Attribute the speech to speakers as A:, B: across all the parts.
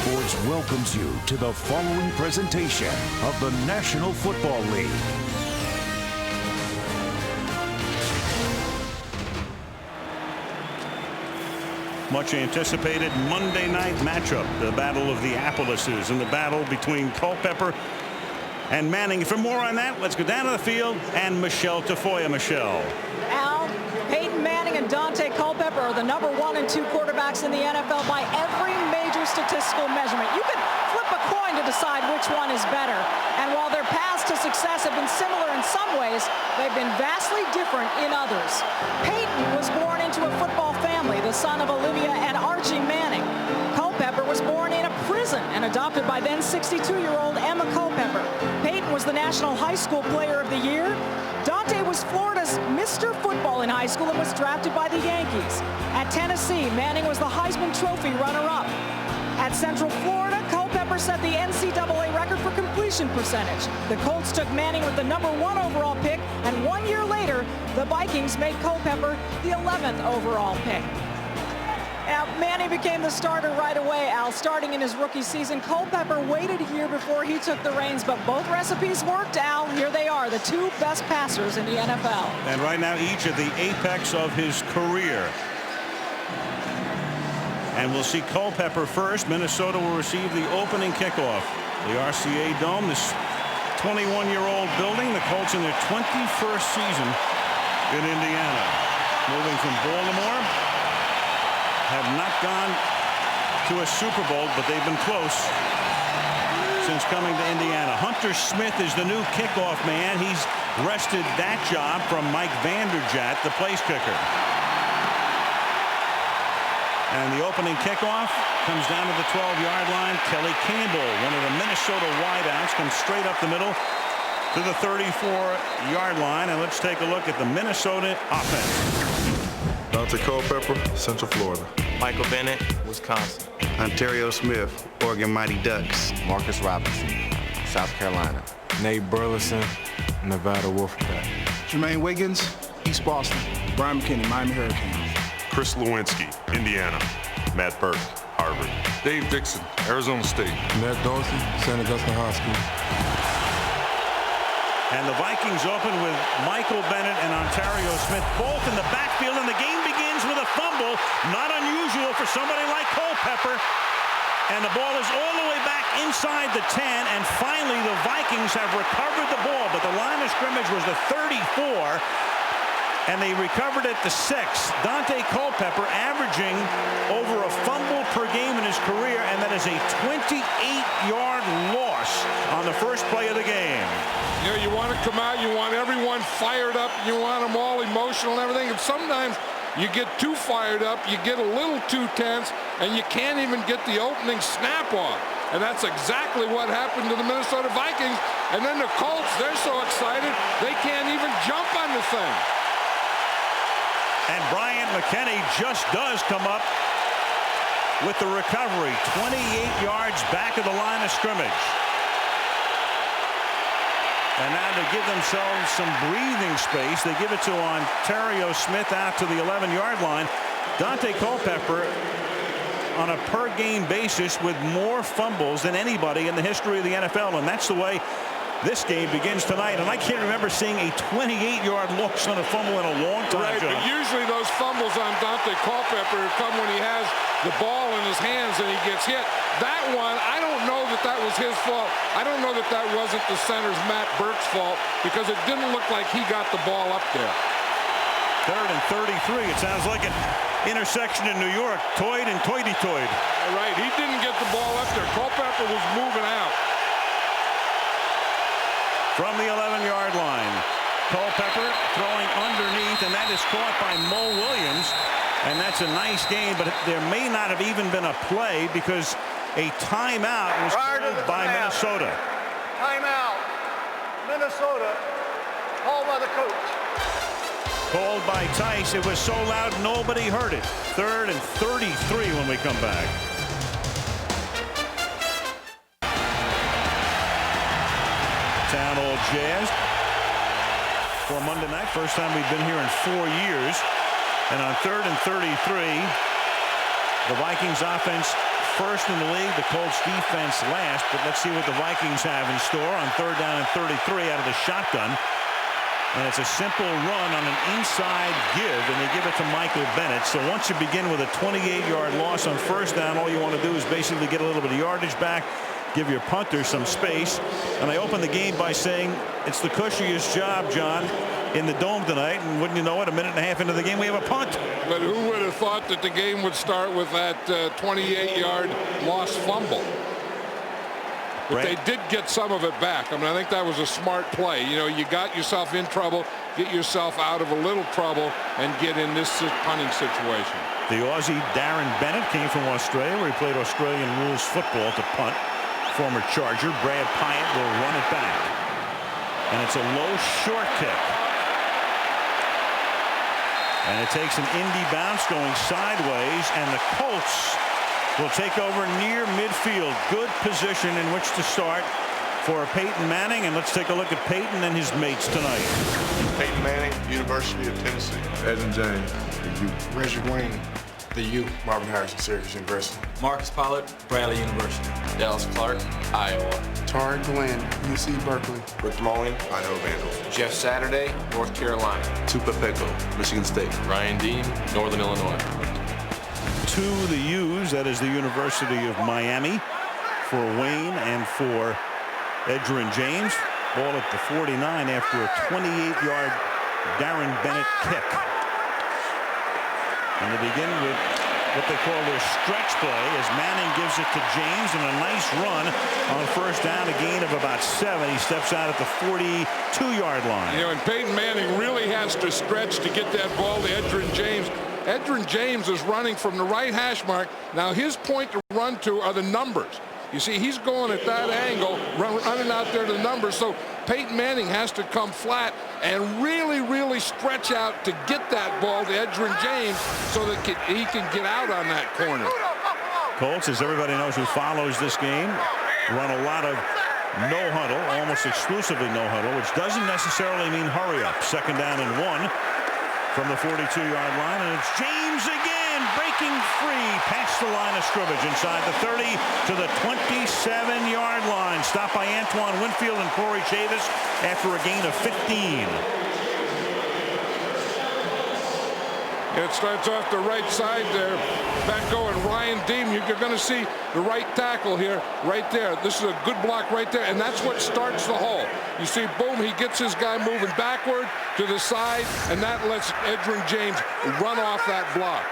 A: Sports welcomes you to the following presentation of the National Football League.
B: Much anticipated Monday night matchup, the Battle of the Appalachians and the battle between Culpepper and Manning. For more on that, let's go down to the field and Michelle Tafoya. Michelle.
C: Al, Peyton Manning and Dante Culpepper are the #1 and 2 quarterbacks in the NFL by every major statistical measurement. You could flip a coin to decide which one is better. And while their paths to success have been similar in some ways, they've been vastly different in others. Peyton was born into a football family, the son of Olivia and Archie Manning. Culpepper was born in a prison and adopted by then 62-year-old Emma Culpepper. Peyton was the National High School Player of the Year. Dante was Florida's Mr. Football in high school and was drafted by the Yankees. At Tennessee, Manning was the Heisman Trophy runner-up. At Central Florida, Culpepper set the NCAA record for completion percentage. The Colts took Manning with the #1 overall pick, and 1 year later, the Vikings made Culpepper the 11th overall pick. Now, Manning became the starter right away, Al, starting in his rookie season. Culpepper waited a year before he took the reins, but both recipes worked, Al. Here they are, the two best passers in the NFL.
B: And right now, each at the apex of his career. And we'll see Culpepper first. Minnesota will receive the opening kickoff. The RCA Dome, this 21-year-old building. The Colts in their 21st season in Indiana. Moving from Baltimore. Have not gone to a Super Bowl, but they've been close since coming to Indiana. Hunter Smith is the new kickoff man. He's wrested that job from Mike Vanderjagt, the place kicker. And the opening kickoff comes down to the 12-yard line. Kelly Campbell, one of the Minnesota wideouts, comes straight up the middle to the 34-yard line. And let's take a look at the Minnesota offense.
D: Dante Culpepper, Central Florida.
E: Michael Bennett, Wisconsin.
F: Ontario Smith, Oregon Mighty Ducks.
E: Marcus Robinson, South Carolina.
G: Nate Burleson, Nevada Wolfpack.
H: Jermaine Wiggins, East Boston. Brian McKinney, Miami Hurricanes.
I: Chris Lewinsky, Indiana. Matt Burke, Harvard.
D: Dave Dixon, Arizona State.
G: Matt Dorsey, St. Augustine High School.
B: And the Vikings open with Michael Bennett and Ontario Smith both in the backfield, and the game begins with a fumble. Not unusual for somebody like Culpepper. And the ball is all the way back inside the 10, and finally the Vikings have recovered the ball, but the line of scrimmage was the 34, and they recovered at the 6. Dante Culpepper averaging over a fumble per game in his career, and that is a 28-yard loss on the first play of the game.
D: You know, you want to come out, you want everyone fired up, you want them all emotional and everything, and sometimes you get too fired up, you get a little too tense, and you can't even get the opening snap off. And that's exactly what happened to the Minnesota Vikings. And then the Colts, they're so excited, they can't even jump on the thing.
B: And Brian McKinney just does come up with the recovery, 28 yards back of the line of scrimmage. And now to give themselves some breathing space, they give it to Ontario Smith out to the 11-yard line. Dante Culpepper on a per-game basis with more fumbles than anybody in the history of the NFL, and that's the way this game begins tonight. And I can't remember seeing a 28-yard loss on a fumble in a long time.
D: Right, but usually those fumbles on Dante Culpepper come when he has the ball in his hands and he gets hit. That one, I don't know that that was his fault. I don't know that that wasn't the center's Matt Burke's fault, because it didn't look like he got the ball up there.
B: 3rd and 33. It sounds like an intersection in New York. Toyed and toity-toyed.
D: Right, he didn't get the ball up there. Culpepper was moving out.
B: From the 11-yard line, Culpepper throwing underneath, and that is caught by Mo Williams. And that's a nice game, but there may not have even been a play because a timeout was called by Minnesota.
J: Timeout. Minnesota, called by the coach.
B: Called by Tice. It was so loud nobody heard it. 3rd and 33 when we come back. Town all jazzed for Monday night. First time we've been here in 4 years. And on 3rd and 33, the Vikings offense first in the league. The Colts defense last. But let's see what the Vikings have in store on 3rd down and 33 out of the shotgun. And it's a simple run on an inside give, and they give it to Michael Bennett. So once you begin with a 28-yard loss on 1st down, all you want to do is basically get a little bit of yardage back, give your punter some space. And I opened the game by saying it's the cushiest job, John, in the Dome tonight. And wouldn't you know it, a minute and a half into the game, we have a punt.
D: But who would have thought that the game would start with that 28-yard lost fumble? But they did get some of it back. I mean, I think that was a smart play. You know, you got yourself in trouble, get yourself out of a little trouble, and get in this punting situation.
B: The Aussie Darren Bennett came from Australia, where he played Australian rules football to punt. Former Charger Brad Pyatt will run it back. And it's a low short kick. And it takes an Indy bounce going sideways, and the Colts will take over near midfield. Good position in which to start for Peyton Manning. And let's take a look at Peyton and his mates tonight.
I: Peyton Manning, University of Tennessee.
G: Edwin James, the U.
H: Reggie Wayne,
G: The U. Marvin Harrison, Syracuse University.
K: Marcus Pollard, Bradley University.
E: Dallas Clark, Iowa.
H: Tariq Glenn, UC Berkeley.
I: Rick Mullen, Idaho Vandals.
E: Jeff Saturday, North Carolina.
F: Tupa Peko, Michigan State.
E: Ryan Dean, Northern Illinois.
B: To the U's, that is the University of Miami for Wayne and for Edgerrin James. Ball at the 49 after a 28-yard Darren Bennett kick. And they begin with what they call their stretch play as Manning gives it to James, and a nice run on 1st down, a gain of about 7. He steps out at the 42-yard line.
D: You know, and Peyton Manning really has to stretch to get that ball to Edgerrin James. Edgerrin James is running from the right hash mark. Now his point to run to are the numbers. You see, he's going at that angle, running out there to the numbers. So Peyton Manning has to come flat and really stretch out to get that ball to Edgerrin James so that he can get out on that corner.
B: Colts, as everybody knows who follows this game, run a lot of no huddle, almost exclusively no huddle, which doesn't necessarily mean hurry up. 2nd down and 1. From the 42-yard line, and it's James again breaking free past the line of scrimmage inside the 30 to the 27-yard line. Stopped by Antoine Winfield and Corey Chavis after a gain of 15.
D: It starts off the right side there. Back going Ryan Deem. You're going to see the right tackle here, right there. This is a good block right there, and that's what starts the hole. You see, boom, he gets his guy moving backward to the side, and that lets Edgerrin James run off that block.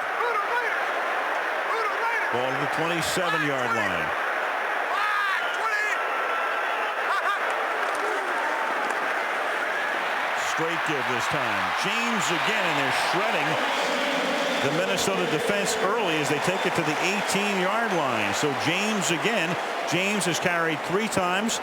B: Ball to the 27-yard line. Straight give this time. James again, and they're shredding the Minnesota defense early as they take it to the 18-yard line. So James again. James has carried 3 times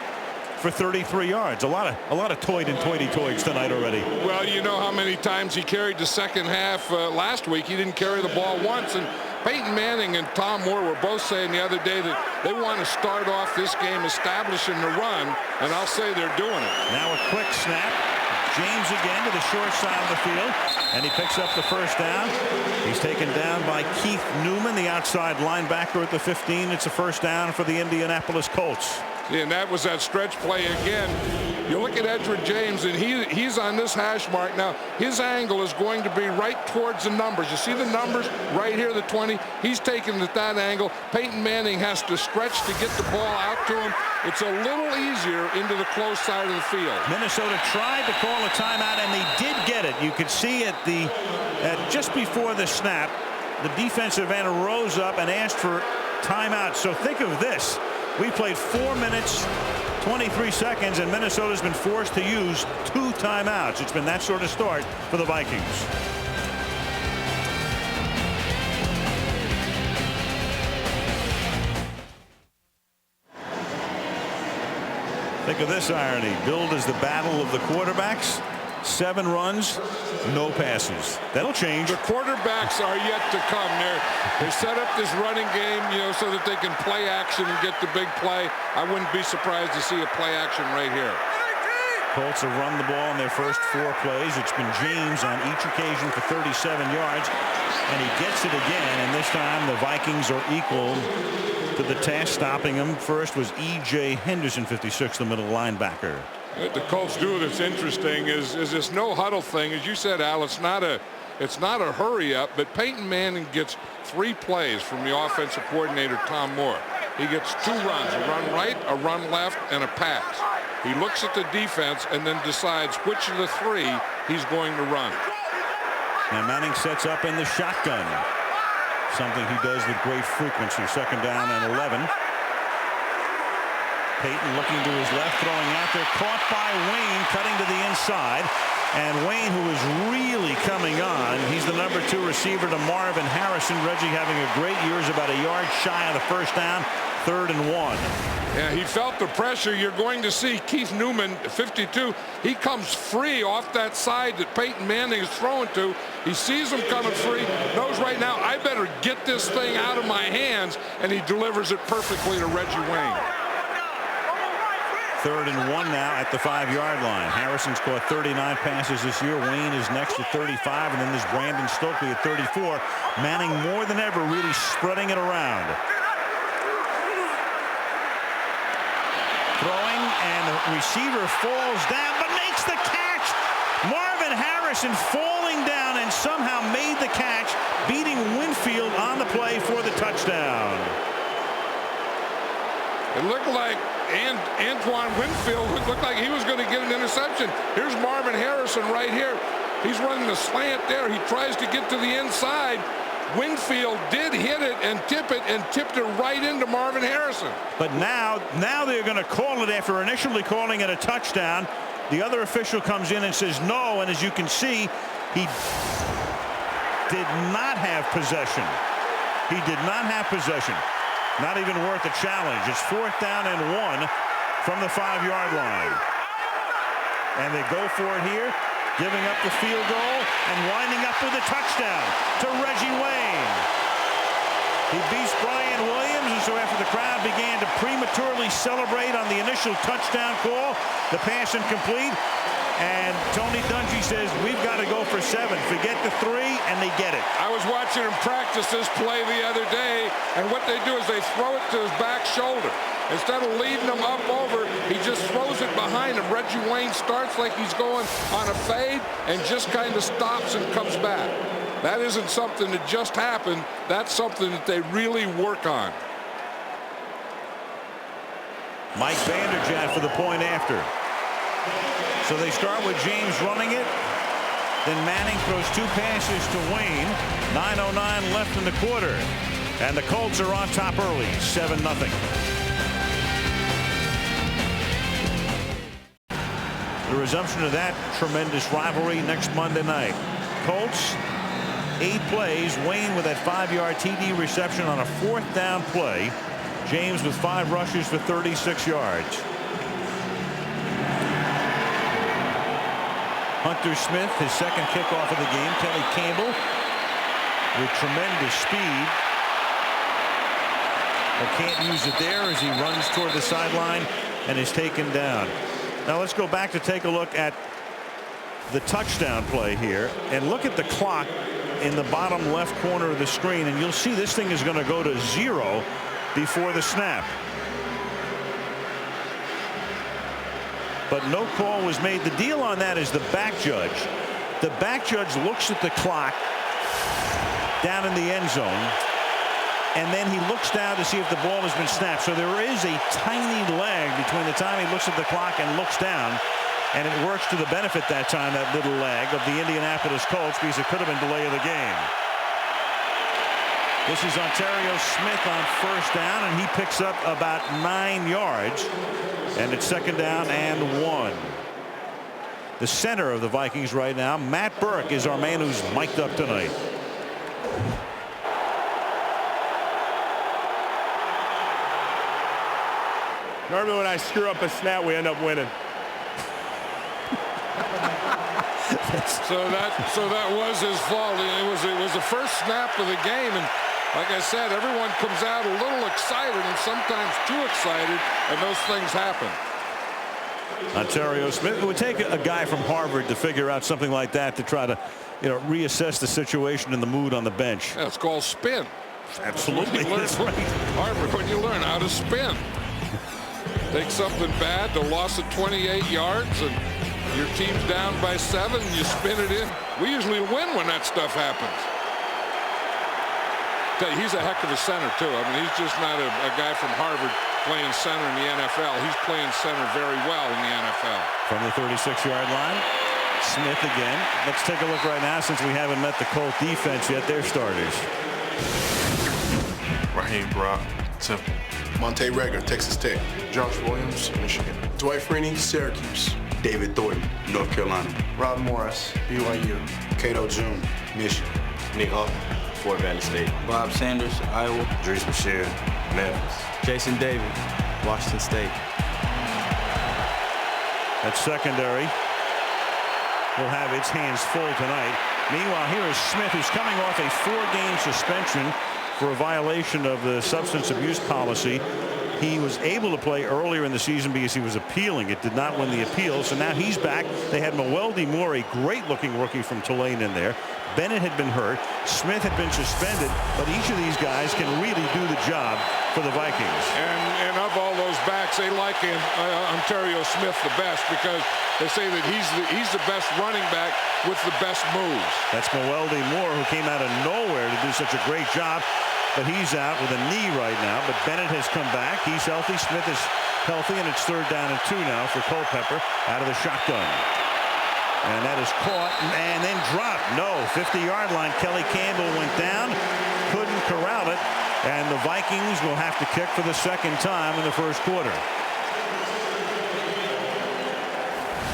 B: for 33 yards. A lot of toid and toity-toids tonight already.
D: Well, you know how many times he carried the second half last week. He didn't carry the ball once. And Peyton Manning and Tom Moore were both saying the other day that they want to start off this game establishing the run, and I'll say they're doing it.
B: Now a quick snap. James again to the short side of the field, and he picks up the 1st down. He's taken down by Keith Newman, the outside linebacker at the 15. It's a 1st down for the Indianapolis Colts.
D: And that was that stretch play again. You look at Edgerrin James, and he's on this hash mark. Now, his angle is going to be right towards the numbers. You see the numbers right here, the 20. He's taking it at that angle. Peyton Manning has to stretch to get the ball out to him. It's a little easier into the close side of the field.
B: Minnesota tried to call a timeout, and they did get it. You could see at just before the snap, the defensive end rose up and asked for timeout. So think of this. We played 4 minutes, 23 seconds, and Minnesota's been forced to use 2 timeouts. It's been that sort of start for the Vikings. Think of this irony. Billed as the battle of the quarterbacks. 7 runs, no passes. That'll change.
D: The quarterbacks are yet to come. They set up this running game, so that they can play action and get the big play. I wouldn't be surprised to see a play action right here.
B: Colts have run the ball in their first 4 plays. It's been James on each occasion for 37 yards. And he gets it again, and this time the Vikings are equal to the task. Stopping him first was E.J. Henderson, 56, the middle linebacker.
D: What the Colts do that's interesting is this no huddle thing. As you said, Al, it's not a hurry up, but Peyton Manning gets 3 plays from the offensive coordinator, Tom Moore. He gets 2 runs, a run right, a run left, and a pass. He looks at the defense and then decides which of the 3 he's going to run.
B: Now Manning sets up in the shotgun, something he does with great frequency. Second down and 11. Peyton looking to his left, throwing out there, caught by Wayne, cutting to the inside. And Wayne, who is really coming on, he's the number 2 receiver to Marvin Harrison. Reggie having a great year, is about a yard shy of the first down. 3rd and 1.
D: Yeah, he felt the pressure. You're going to see Keith Newman, 52. He comes free off that side that Peyton Manning is throwing to. He sees him coming free, knows right now, I better get this thing out of my hands, and he delivers it perfectly to Reggie Wayne.
B: 3rd and 1 now at the 5-yard line. Harrison's caught 39 passes this year. Wayne is next at 35, and then there's Brandon Stokely at 34. Manning more than ever really spreading it around. Throwing, and the receiver falls down, but makes the catch. Marvin Harrison falling down and somehow made the catch, beating Winfield on the play for the touchdown.
D: It looked like Antoine Winfield looked like he was going to get an interception. Here's Marvin Harrison right here. He's running a slant there. He tries to get to the inside. Winfield did hit it and tipped it right into Marvin Harrison.
B: But now they're going to call it after initially calling it a touchdown. The other official comes in and says no, and as you can see, he did not have possession. He did not have possession. Not even worth a challenge. It's 4th down and 1 from the 5-yard line. And they go for it here, giving up the field goal and winding up with a touchdown to Reggie Wayne. He beats Brian Williams, and so after the crowd began to prematurely celebrate on the initial touchdown call, the pass incomplete, and Tony Dungy says, we've got to go for 7. Forget the 3, and they get it.
D: I was watching him practice this play the other day, and what they do is they throw it to his back shoulder. Instead of leading him up over, he just throws it behind him. Reggie Wayne starts like he's going on a fade and just kind of stops and comes back. That isn't something that just happened. That's something that they really work on.
B: Mike Vanderjagt for the point after. So they start with James running it. Then Manning throws 2 passes to Wayne. 9:09 left in the quarter. And the Colts are on top early, 7-0. The resumption of that tremendous rivalry next Monday night. Colts, 8 plays. Wayne with that 5-yard TD reception on a 4th down play. James with 5 rushes for 36 yards. Hunter Smith, his second kickoff of the game. Kelly Campbell with tremendous speed. But can't use it there as he runs toward the sideline and is taken down. Now let's go back to take a look at the touchdown play here. And look at the clock in the bottom left corner of the screen. And you'll see this thing is going to go to 0 before the snap. But no call was made. The deal on that is the back judge. The back judge looks at the clock down in the end zone, and then he looks down to see if the ball has been snapped. So there is a tiny lag between the time he looks at the clock and looks down, and it works to the benefit that time, that little lag, of the Indianapolis Colts, because it could have been delay of the game. This is Ontario Smith on 1st down, and he picks up about 9 yards. And it's 2nd down and 1. The center of the Vikings right now, Matt Burke, is our man who's mic'd up tonight.
L: Normally when I screw up a snap, we end up winning.
D: So that was his fault. It was the first snap of the game, and like I said, everyone comes out a little excited and sometimes too excited, and those things happen.
B: Ontario Smith. It would take a guy from Harvard to figure out something like that, to try to, reassess the situation and the mood on the bench.
D: Yeah, it's called spin.
B: Absolutely. That's right.
D: Harvard, when you learn how to spin. Take something bad, the loss of 28 yards, and your team's down by 7, and you spin it in. We usually win when that stuff happens. He's a heck of a center, too. I mean, he's just not a guy from Harvard playing center in the NFL. He's playing center very well in the NFL.
B: From the 36-yard line, Smith again. Let's take a look right now, since we haven't met the Colt defense yet. Their starters.
F: Raheem Brock, Temple.
H: Monte Reger, Texas Tech.
G: Josh Williams, Michigan.
H: Dwight Freeney, Syracuse.
M: David Thornton, North Carolina.
H: Rob Morris, BYU.
M: Cato June, Michigan.
E: Nick Huff, Fort Valley State.
K: Bob Sanders, Iowa.
E: Dries Bashir, Memphis.
K: Jason David, Washington State.
B: That secondary will have its hands full tonight. Meanwhile, here is Smith, who's coming off a 4-game suspension for a violation of the substance abuse policy. He was able to play earlier in the season because he was appealing. It did not win the appeal, so now he's back. They had Mewelde Moore, a great-looking rookie from Tulane, in there. Bennett had been hurt. Smith had been suspended, but each of these guys can really do the job for the Vikings.
D: And of all those backs, they like Ontario Smith the best, because they say that he's the best running back with the best moves.
B: That's Mewelde Moore, who came out of nowhere to do such a great job. But he's out with a knee right now. But Bennett has come back. He's healthy. Smith is healthy, and it's 3rd down and 2 now for Culpepper out of the shotgun. And that is caught and then dropped. No, 50-yard line. Kelly Campbell went down, couldn't corral it, and the Vikings will have to kick for the 2nd time in the 1st quarter.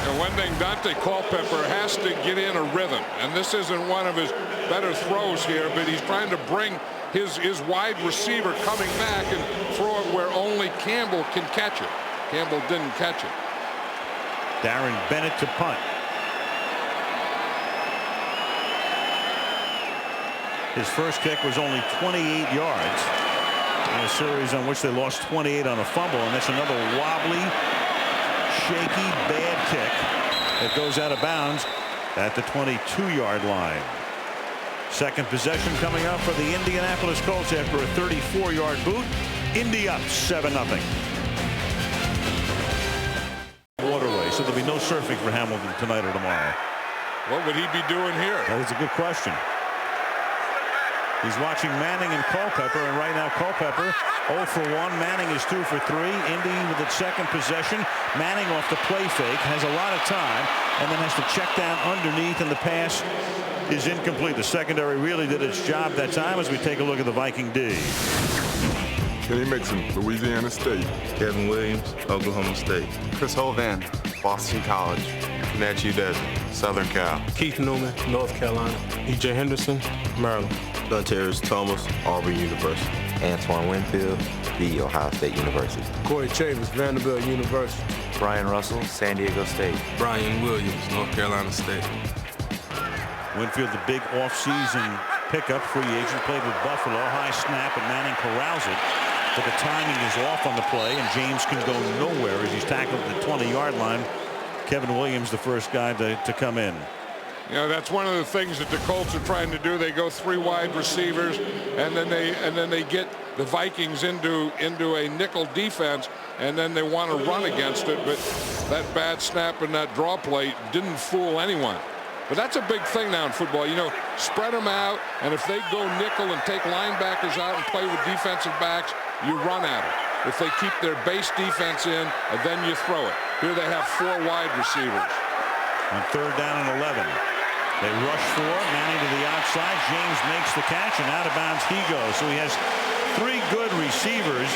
D: And one thing, Dante Culpepper has to get in a rhythm, and this isn't one of his better throws here, but he's trying to bring his wide receiver coming back and throw it where only Campbell can catch it. Campbell didn't catch it.
B: Darren Bennett to punt. His first kick was only 28 yards in a series on which they lost 28 on a fumble, and that's another wobbly, shaky, bad kick that goes out of bounds at the 22-yard line. 2nd possession coming up for the Indianapolis Colts after a 34-yard boot. Indy up 7-0. Waterway, so there'll be no surfing for Hamilton tonight or tomorrow.
D: What would he be doing here?
B: That is a good question. He's watching Manning and Culpepper, and right now Culpepper 0 for 1. Manning is 2 for 3. Indy with its 2nd possession. Manning off the play fake, has a lot of time, and then has to check down underneath, and the pass is incomplete. The secondary really did its job that time as we take a look at the Viking D.
G: Kenny Mixon, Louisiana State.
N: Kevin Williams, Oklahoma State.
F: Chris Hovan, Boston College. Natchez Desert, Southern Cal.
O: Keith Newman, North Carolina. E.J. Henderson, Maryland.
P: Dontaris Thomas, Auburn University.
Q: Antoine Winfield, The Ohio State University.
O: Corey Chavis, Vanderbilt University.
R: Brian Russell, San Diego State.
S: Brian Williams, North Carolina State.
B: Winfield, the big offseason pickup, free agent, played with Buffalo. High snap, and Manning corrals it. But the timing is off on the play, and James can go nowhere as he's tackled at the 20-yard line. Kevin Williams, the first guy to come in.
D: You know, that's one of the things that the Colts are trying to do. They go 3 wide receivers, and then they get the Vikings into a nickel defense, and then they want to run against it. But that bad snap and that draw play didn't fool anyone. But that's a big thing now in football. You know, spread them out, and if they go nickel and take linebackers out and play with defensive backs, you run at it. If they keep their base defense in, then you throw it. Here they have 4 wide receivers.
B: On 3rd down and 11. They rush 4. Manning to the outside. James makes the catch, and out of bounds he goes. So he has 3 good receivers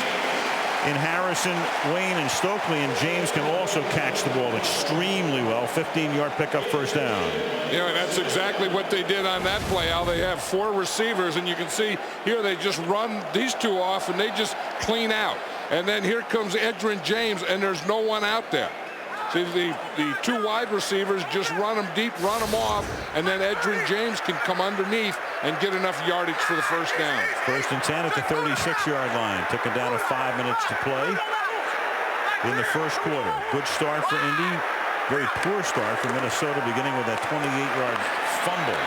B: in Harrison, Wayne, and Stokely, and James can also catch the ball extremely well. 15-yard pickup, 1st down.
D: Yeah, that's exactly what they did on that play. How they have 4 receivers, and you can see here they just run these 2 off, and they just clean out. And then here comes Edgerrin James, and there's no one out there. See, the 2 wide receivers just run them deep, run them off, and then Edgerrin James can come underneath and get enough yardage for the 1st down.
B: 1st and 10 at the 36-yard line. Took it down to 5 minutes to play. in the first quarter. Good start for Indy. Very poor start for Minnesota, beginning with that 28-yard fumble.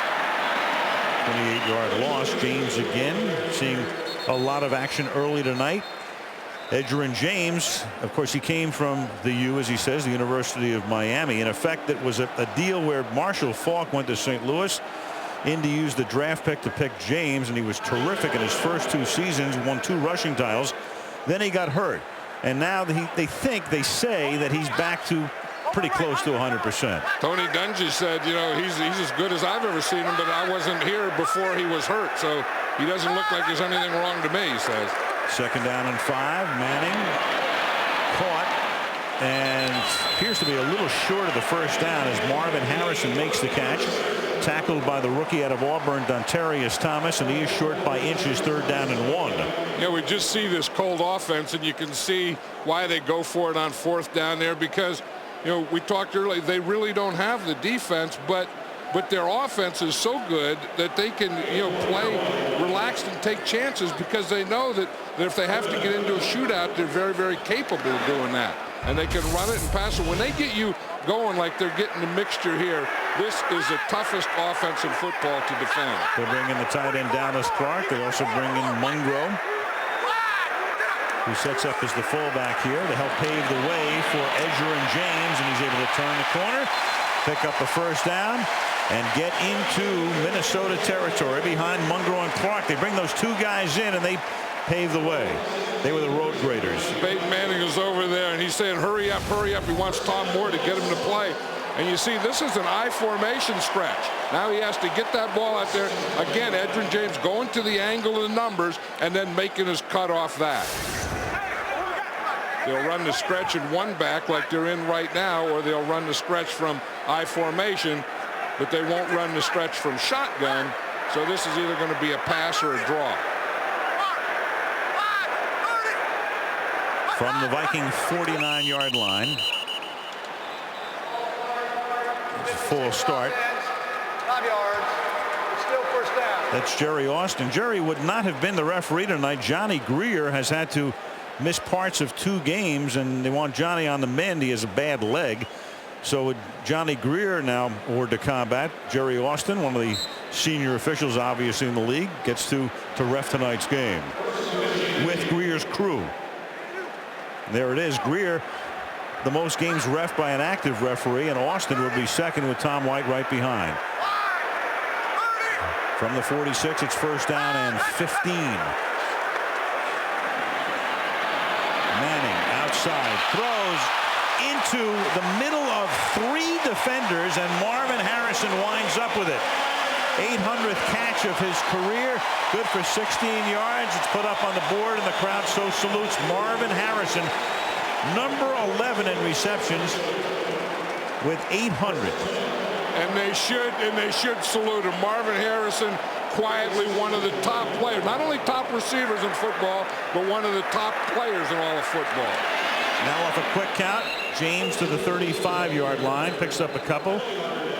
B: 28-yard loss. James again seeing a lot of action early tonight. Edgerrin James, of course, he came from the U, as he says, the University of Miami. In effect, that was a deal where Marshall Faulk went to St. Louis. Indy used the draft pick to pick James, and he was terrific in his first 2 seasons, won 2 rushing titles. Then he got hurt, and now they say that he's back to pretty close to 100%.
D: Tony Dungy said, you know, he's as good as I've ever seen him, but I wasn't here before he was hurt, so he doesn't look like there's anything wrong to me, he says.
B: 2nd down and 5. Manning caught and appears to be a little short of the first down as Marvin Harrison makes the catch. Tackled by the rookie out of Auburn, Dontarius Thomas, and he is short by inches. 3rd down and 1.
D: Yeah, we just see this cold offense, and you can see why they go for it on 4th down there, because, you know, we talked earlier, they really don't have the defense, but their offense is so good that they can, you know, play relaxed and take chances, because they know that if they have to get into a shootout, they're very, very capable of doing that. And they can run it and pass it. When they get you going like they're getting the mixture here, this is the toughest offense in football to defend.
B: They bring in the tight end Dallas Clark. They also bring in Mungro, who sets up as the fullback here to help pave the way for Edgerrin James, and he's able to turn the corner, pick up the 1st down, and get into Minnesota territory behind Mungro and Clark. They bring those 2 guys in, and they pave the way. They were the road graders.
D: Peyton Manning is over there, and he's saying, hurry up, hurry up. He wants Tom Moore to get him to play. And you see, this is an I formation stretch. Now he has to get that ball out there. Again, Edgerrin James going to the angle of the numbers and then making his cut off that. They'll run the stretch in 1 back like they're in right now, or they'll run the stretch from I formation, but they won't run the stretch from shotgun. So this is either going to be a pass or a draw.
B: From the Viking 49-yard line. It's a full start.
J: 5 yards. It's still 1st down.
B: That's Jerry Austin. Jerry would not have been the referee tonight. Johnny Greer has had to miss parts of 2 games, and they want Johnny on the mend. He has a bad leg. So with Johnny Greer now aboard to combat, Jerry Austin, one of the senior officials obviously in the league, gets to ref tonight's game with Greer's crew. There it is. Greer, the most games ref by an active referee, and Austin will be 2nd with Tom White right behind. From the 46, it's 1st down and 15. Manning outside, throws into the middle of 3 defenders, and Marvin Harrison winds up with it. 800th catch of his career, good for 16 yards. It's put up on the board, and the crowd so salutes Marvin Harrison, number 11 in receptions with 800.
D: And they should salute him. Marvin Harrison, quietly one of the top players, not only top receivers in football, but one of the top players in all of football.
B: Now off a quick count, James to the 35-yard line, picks up a couple.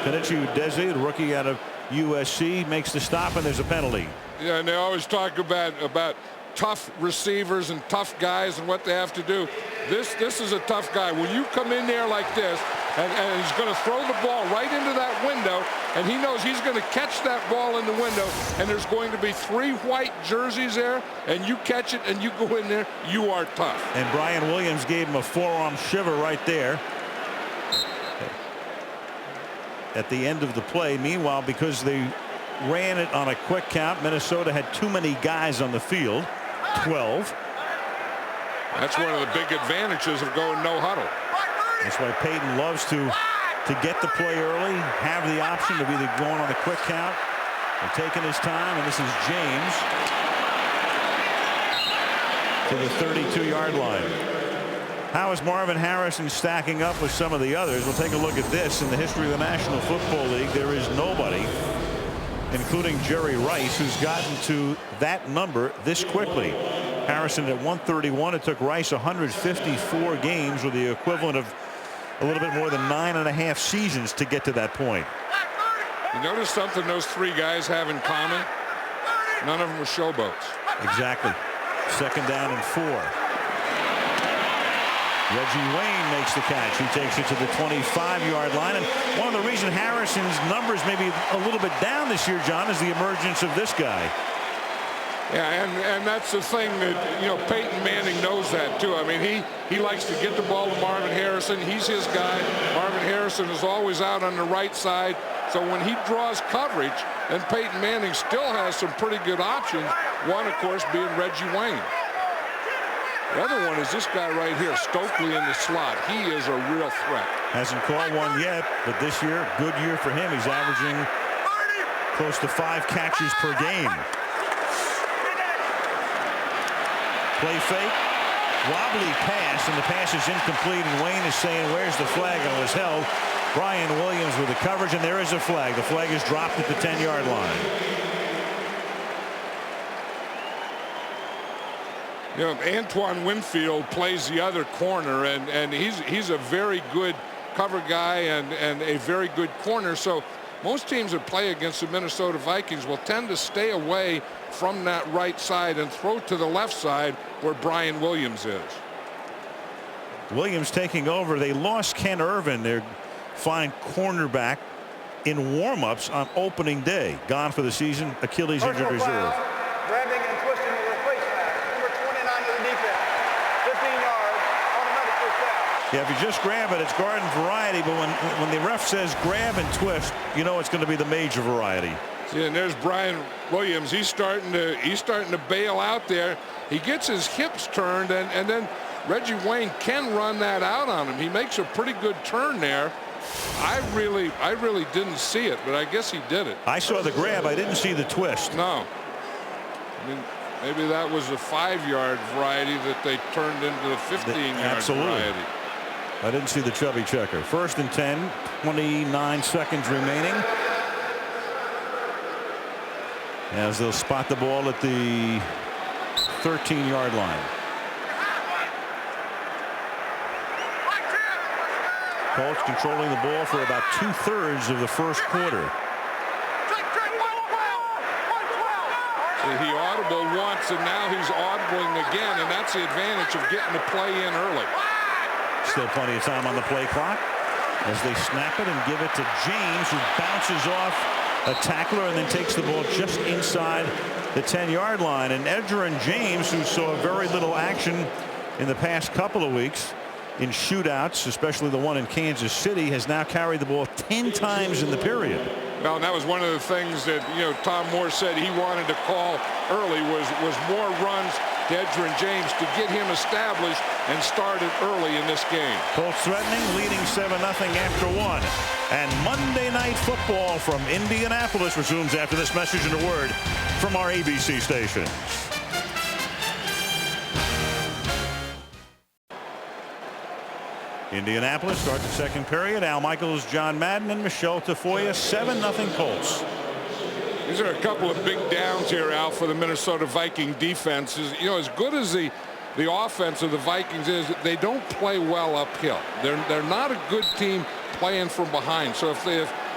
B: Kenichi Udeze, the rookie out of USC, makes the stop, and there's a penalty.
D: Yeah, and they always talk about tough receivers and tough guys and what they have to do. This is a tough guy. When you come in there like this, and he's going to throw the ball right into that window, and he knows he's going to catch that ball in the window, and there's going to be 3 white jerseys there, and you catch it and you go in there, you are tough.
B: And Brian Williams gave him a forearm shiver right there at the end of the play. Meanwhile, because they ran it on a quick count, Minnesota had too many guys on the field, 12.
D: That's one of the big advantages of going no huddle.
B: That's why Peyton loves to get the play early, have the option of either going on the quick count or taking his time. And this is James to the 32-yard line. How is Marvin Harrison stacking up with some of the others? We'll take a look at this. In the history of the National Football League, there is nobody, including Jerry Rice, who's gotten to that number this quickly. Harrison at 131. It took Rice 154 games, or the equivalent of a little bit more than 9.5 seasons to get to that point.
D: You notice something those 3 guys have in common? None of them were showboats.
B: Exactly. 2nd down and 4. Reggie Wayne makes the catch. He takes it to the 25-yard line. And one of the reasons Harrison's numbers may be a little bit down this year, John, is the emergence of this guy.
D: Yeah, and that's the thing that, Peyton Manning knows that, too. I mean, he likes to get the ball to Marvin Harrison. He's his guy. Marvin Harrison is always out on the right side. So when he draws coverage, then Peyton Manning still has some pretty good options. One, of course, being Reggie Wayne. The other one is this guy right here, Stokely in the slot. He is a real threat. Hasn't caught one yet, but this year, good year for him. He's averaging close to 5 catches per game. Play fake, wobbly pass, and the pass is incomplete, and Wayne is saying, where's the flag? And it was held. Brian Williams with the coverage, and there is a flag. The flag is dropped at the 10-yard line. Antoine Winfield plays the other corner, and he's a very good cover guy and a very good corner. So most teams that play against the Minnesota Vikings will tend to stay away from that right side and throw to the left side where Brian Williams is. Williams taking over. They lost Ken Irvin, their fine cornerback, in warm-ups on opening day. Gone for the season. Achilles injured reserve.
J: Grabbing and twisting the replacement. Number 29 to the defense. 15 yards. Automatic first down.
B: Yeah, if you just grab it, it's garden variety. But when the ref says grab and twist, you know it's going to be the major variety. See, and there's Brian Williams. He's starting to bail out there. He gets his hips turned, and then Reggie Wayne can run that out on him. He makes a pretty good turn there. I really didn't see it, but I guess he did it. I saw the grab. I didn't see the twist. No. I mean, maybe that was a 5-yard variety that they turned into the 15-yard variety. I didn't see the chubby checker. 1st and 10, 29 seconds remaining. As they'll spot the ball at the 13-yard line. Colts controlling the ball for about 2/3 of the first quarter. So he audible once, and now he's audibling again, and that's the advantage of getting the play in early. Still plenty of time on the play clock as they snap it and give it to James, who bounces off a tackler and then takes the ball just inside the 10-yard line. And Edgerrin James, who saw very little action in the past couple of weeks in shootouts, especially the one in Kansas City, has now carried the ball 10 times in the period. Well, and that was one of the things that Tom Moore said he wanted to call early was more runs to Edgerrin James to get him established and started early in this game. Colts threatening, leading 7-0 after 1. And Monday Night Football from Indianapolis resumes after this message and a word from our ABC stations. Indianapolis starts the second period. Al Michaels, John Madden, and Michelle Tafoya. 7-0 Colts. These are a couple of big downs here, Al, for the Minnesota Viking defense. As good as the offense of the Vikings is, they don't play well uphill. They're not a good team playing from behind. So if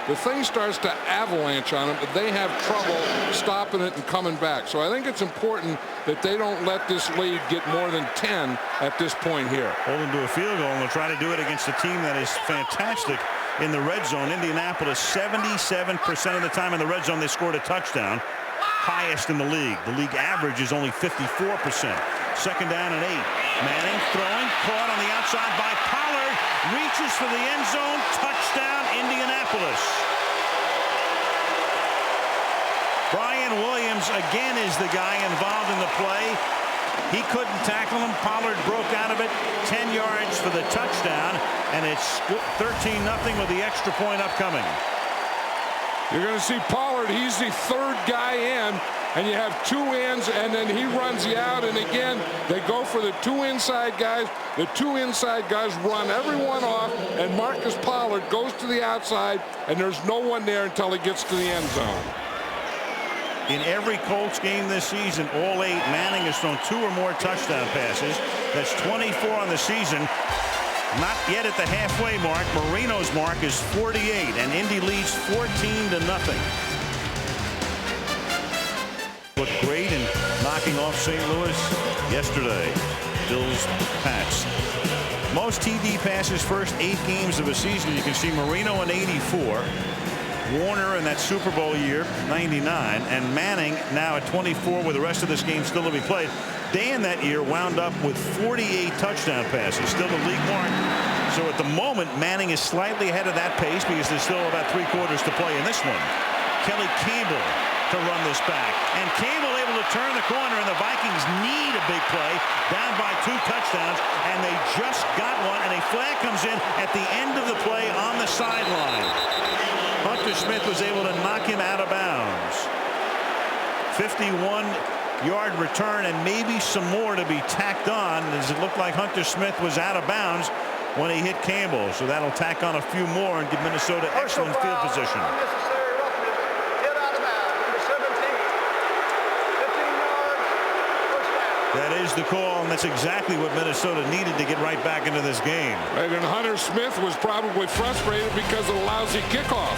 B: the thing starts to avalanche on them, they have trouble stopping it and coming back. So I think it's important that they don't let this lead get more than 10 at this point here. Hold them to a field goal, and they'll try to do it against a team that is fantastic in the red zone. Indianapolis, 77% of the time in the red zone they scored a touchdown, highest in the league. The league average is only 54%. 2nd down and 8. Manning throwing, caught on the outside by Pollard, reaches for the end zone, touchdown Indianapolis. Brian Williams again is the guy involved in the play. He couldn't tackle him. Pollard broke out of it. 10 yards for the touchdown, and it's 13-0 with the extra point upcoming. You're going to see Pollard. He's the 3rd guy in, and you have 2 ends, and then he runs you out, and again they go for the 2 inside guys. The 2 inside guys run everyone off, and Marcus Pollard goes to the outside, and there's no one there until he gets to the end zone. In every Colts game this season, all 8, Manning has thrown 2 or more touchdown passes. That's 24 on the season. Not yet at the halfway mark. Marino's mark is 48, and Indy leads 14-0. Looked great in knocking off St. Louis yesterday. Bills Pats. Most TD passes first 8 games of a season. You can see Marino in '84. Warner in that Super Bowl year, '99, and Manning now at 24 with the rest of this game still to be played. Dan that year wound up with 48 touchdown passes, still the league mark. So at the moment, Manning is slightly ahead of that pace because there's still about 3 quarters to play in this one. Kelly Campbell to run this back, and Campbell able to turn the corner, and the Vikings need a big play, down by 2 touchdowns, and they just got one, and a flag comes in at the end of the play on the sideline. Hunter Smith was able to knock him out of bounds. 51-yard return, and maybe some more to be tacked on, as it looked like Hunter Smith was out of bounds when he hit Campbell. So that'll tack on a few more and give Minnesota excellent field position. That is the call, and that's exactly what Minnesota needed to get right back into this game.
D: Right, and Hunter Smith was probably frustrated because of the lousy kickoff.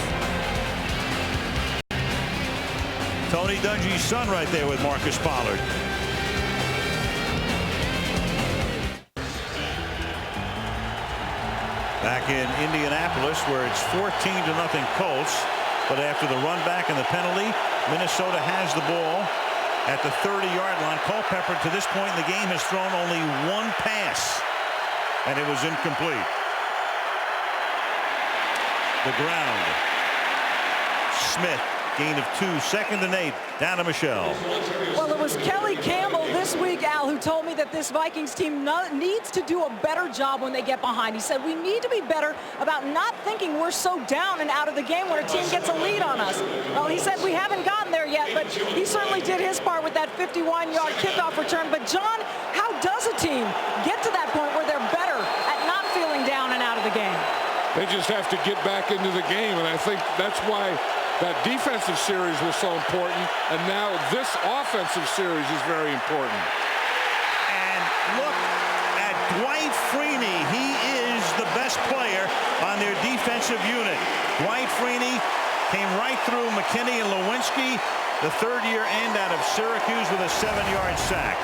B: Tony Dungy's son right there with Marcus Pollard. Back in Indianapolis, where it's 14-0 Colts, but after the run back and the penalty, Minnesota has the ball at the 30-yard line. Culpepper to this point in the game has thrown only 1 pass, and it was incomplete. The ground. Smith, gain of 2, 2nd and 8, down to Michelle.
C: Well, it was Kelly Campbell this week, Al, who told me that this Vikings team needs to do a better job when they get behind. He said we need to be better about not thinking we're so down and out of the game when a team gets a lead on us. Well, he said we haven't gotten there yet, but he certainly did his part with that 51-yard kickoff return. But, John, how does a team get to that point where they're better at not feeling down and out of the game?
D: They just have to get back into the game, and I think that's why that defensive series was so important, and now this offensive series is very important.
B: And look at Dwight Freeney. He is the best player on their defensive unit. Dwight Freeney came right through McKinney and Lewinsky, the 3rd-year end out of Syracuse, with a 7-yard sack.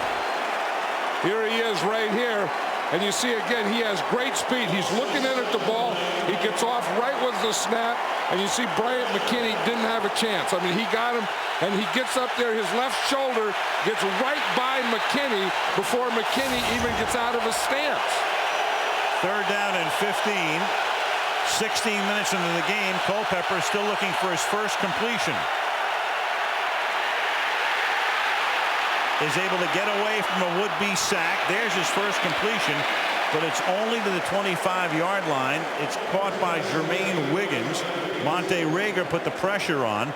D: Here he is right here. And you see again, he has great speed. He's looking in at the ball. He gets off right with the snap. And you see Bryant McKinney didn't have a chance. I mean, he got him, and he gets up there. His left shoulder gets right by McKinney before McKinney even gets out of his stance.
B: 3rd down and 15. 16 minutes into the game. Culpepper is still looking for his first completion. Is able to get away from a would-be sack. There's his first completion, but it's only to the 25-yard line. It's caught by Jermaine Wiggins. Monte Rager put the pressure on,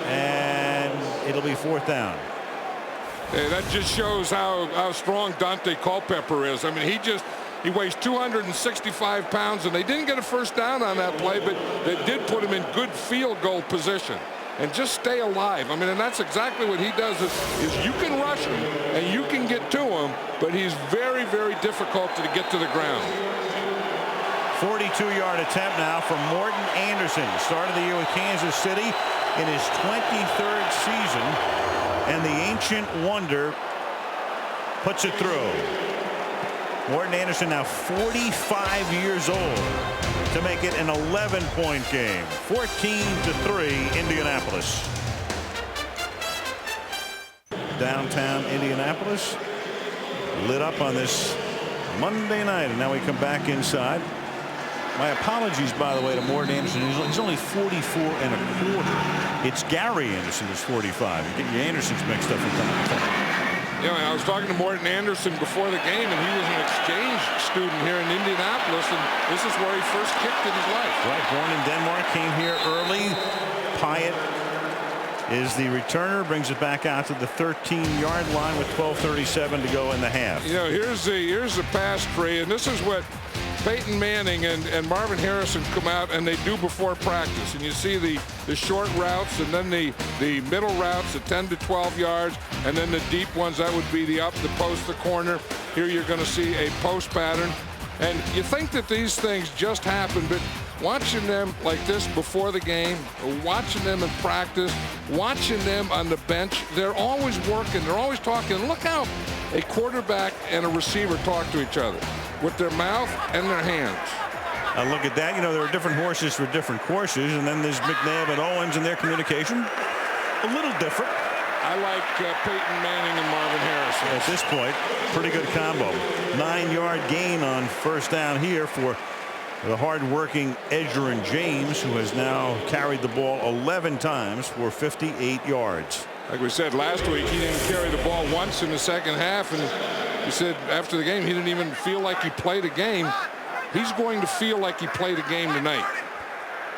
B: and it'll be 4th down.
D: Hey, that just shows how strong Dante Culpepper is. I mean, he weighs 265 pounds, and they didn't get a first down on that play, but they did put him in good field goal position. And just stay alive. I mean, and that's exactly what he does is you can rush him and you can get to him, but he's very, very difficult to get to the ground.
B: 42-yard attempt now from Morton Anderson. Started the year with Kansas City in his 23rd season, and the ancient wonder puts it through. Morton Anderson now 45 years old to make it an 11-point game. 14-3 Indianapolis. Downtown Indianapolis lit up on this Monday night, and now we come back inside. My apologies, by the way, to Morton Anderson. He's only 44 and a quarter. It's Gary Anderson who's 45. You get your Andersons mixed up from time to time.
D: Yeah, I was talking to Morton Anderson before the game, and he was an exchange student here in Indianapolis, and this is where he first kicked in his life.
B: Right, born in Denmark, came here early. Pyatt is the returner, brings it back out to the 13-yard line with 12:37 to go in the half.
D: You know, here's the pass tree, and this is what Peyton Manning and Marvin Harrison come out and they do before practice. And you see the short routes, and then the middle routes at 10 to 12 yards, and then the deep ones. That would be the up, the post, the corner. Here you're going to see a post pattern. And you think that these things just happen, but watching them like this before the game, watching them in practice, watching them on the bench, they're always working, they're always talking. Look how a quarterback and a receiver talk to each other. with their mouth and their hands.
B: Look at that. You know, there are different horses for different courses, and then there's McNabb and Owens and their communication. A little different.
D: I like Peyton Manning and Marvin Harrison.
B: At this point, pretty good combo. 9-yard gain on first down here for the hard-working Edgerrin James, who has now carried the ball 11 times for 58 yards.
D: Like we said last week, he didn't carry the ball once in the second half, and he said after the game he didn't even feel like he played a game. He's going to feel like he played a game tonight.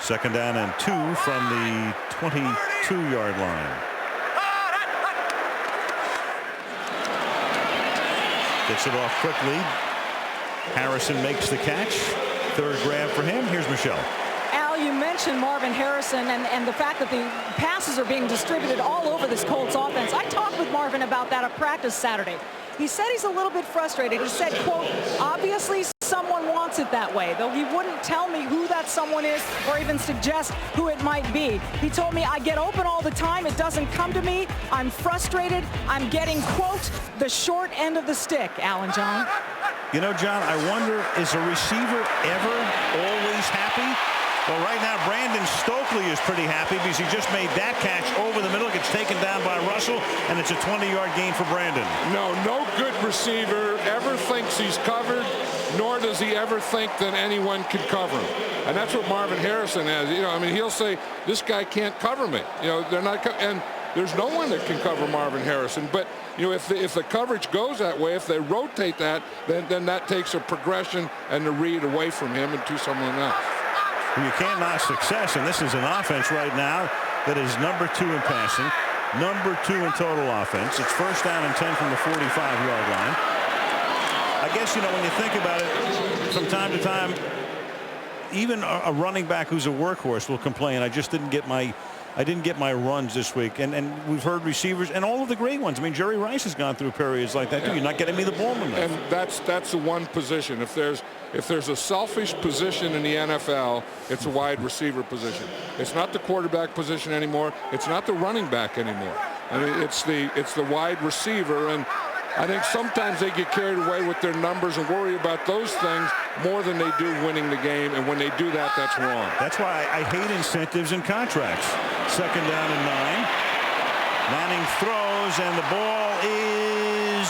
B: 2nd down and 2 from the 22-yard line. Gets it off quickly. Harrison makes the catch. 3rd grab for him. Here's Michelle.
C: Al, you mentioned Marvin Harrison and the fact that the passes are being distributed all over this Colts offense. I talked with Marvin about that at practice Saturday. He said he's a little bit frustrated. He said, quote, obviously someone wants it that way, though he wouldn't tell me who that someone is or even suggest who it might be. He told me, I get open all the time. It doesn't come to me. I'm frustrated. I'm getting, quote, the short end of the stick, Al and John.
B: You know, John, I wonder, is a receiver ever always happy? Well, right now, Brandon Stokely is pretty happy because he just made that catch over the middle. Gets taken down by Russell, and it's a 20-yard gain for Brandon.
D: No good receiver ever thinks he's covered, nor does he ever think that anyone can cover him. And that's what Marvin Harrison has. You know, I mean, he'll say, this guy can't cover me. You know, they're not, and there's no one that can cover Marvin Harrison. But, you know, if the coverage goes that way, if they rotate that, then that takes a progression and the read away from him and to someone else.
B: You can't knock success, and this is an offense right now that is number 2 in passing, number 2 in total offense. It's 1st down and 10 from the 45-yard line. I guess, you know, when you think about it, from time to time, even a running back who's a workhorse will complain, I didn't get my runs this week. And we've heard receivers and all of the great ones. I mean, Jerry Rice has gone through periods like that too. You're not getting me the ball enough.
D: And that's the one position. If there's a selfish position in the NFL, it's a wide receiver position. It's not the quarterback position anymore. It's not the running back anymore. I mean, it's the wide receiver. And I think sometimes they get carried away with their numbers and worry about those things more than they do winning the game. And when they do that, that's wrong.
B: That's why I hate incentives and contracts. 2nd down and 9. Manning throws, and the ball is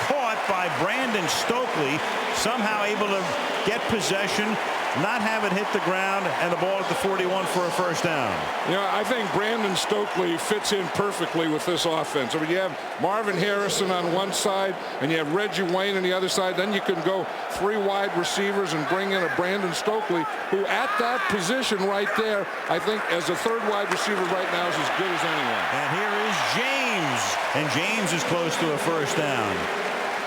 B: caught by Brandon Stokely. Somehow able to get possession, not have it hit the ground, and the ball at the 41 for a 1st down.
D: You know, I think Brandon Stokely fits in perfectly with this offense. I mean, you have Marvin Harrison on one side, and you have Reggie Wayne on the other side. Then you can go 3 wide receivers and bring in a Brandon Stokely, who at that position right there, I think as a 3rd wide receiver right now is as good as anyone.
B: And here is James, and James is close to a 1st down.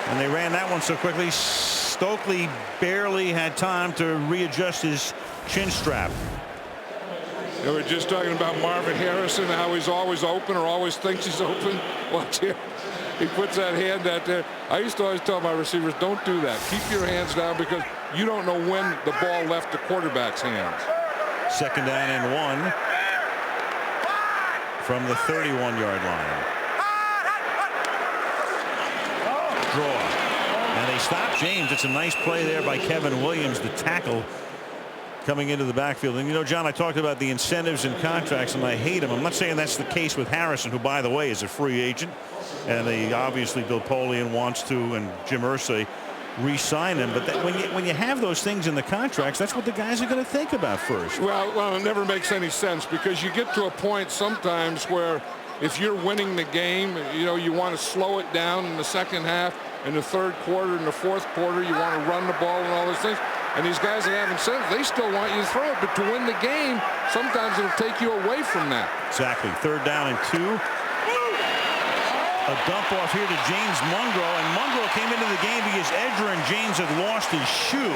B: And they ran that one so quickly, Stokely barely had time to readjust his chin strap.
D: We were just talking about Marvin Harrison, how he's always open or always thinks he's open. Watch here. He puts that hand out there. I used to always tell my receivers, don't do that. Keep your hands down because you don't know when the ball left the quarterback's hands.
B: 2nd down and 1 from the 31-yard line. Draw. And they stop James. It's a nice play there by Kevin Williams, the tackle coming into the backfield. And, you know, John, I talked about the incentives and contracts, and I hate them. I'm not saying that's the case with Harrison, who, by the way, is a free agent. And they obviously, Bill Polian wants to, and Jim Irsay re-sign him. But when you have those things in the contracts, that's what the guys are going to think about first.
D: Well, it never makes any sense because you get to a point sometimes where if you're winning the game, you know, you want to slow it down in the second half, in the 3rd quarter, in the 4th quarter, you want to run the ball and all those things. And these guys that have incentives, they still want you to throw it. But to win the game, sometimes it'll take you away from that.
B: Exactly. 3rd down and 2. A dump off here to James Mungro, and Mungro came into the game because Edgerrin James had lost his shoe,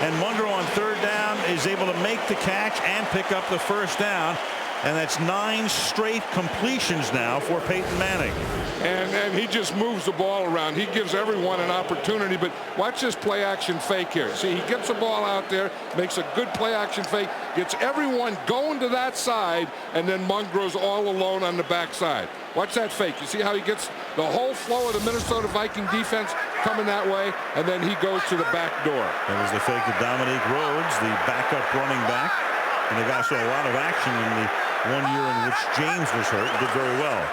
B: and Mungro on 3rd down is able to make the catch and pick up the 1st down. And that's 9 straight completions now for Peyton Manning.
D: And he just moves the ball around. He gives everyone an opportunity. But watch this play action fake here. See, he gets the ball out there, makes a good play action fake, gets everyone going to that side, and then Mungro's all alone on the backside. Watch that fake. You see how he gets the whole flow of the Minnesota Viking defense coming that way, and then he goes to the back door.
B: That was the fake to Dominique Rhodes, the backup running back. And the guy saw a lot of action in the 1 year in which James was hurt and did very well.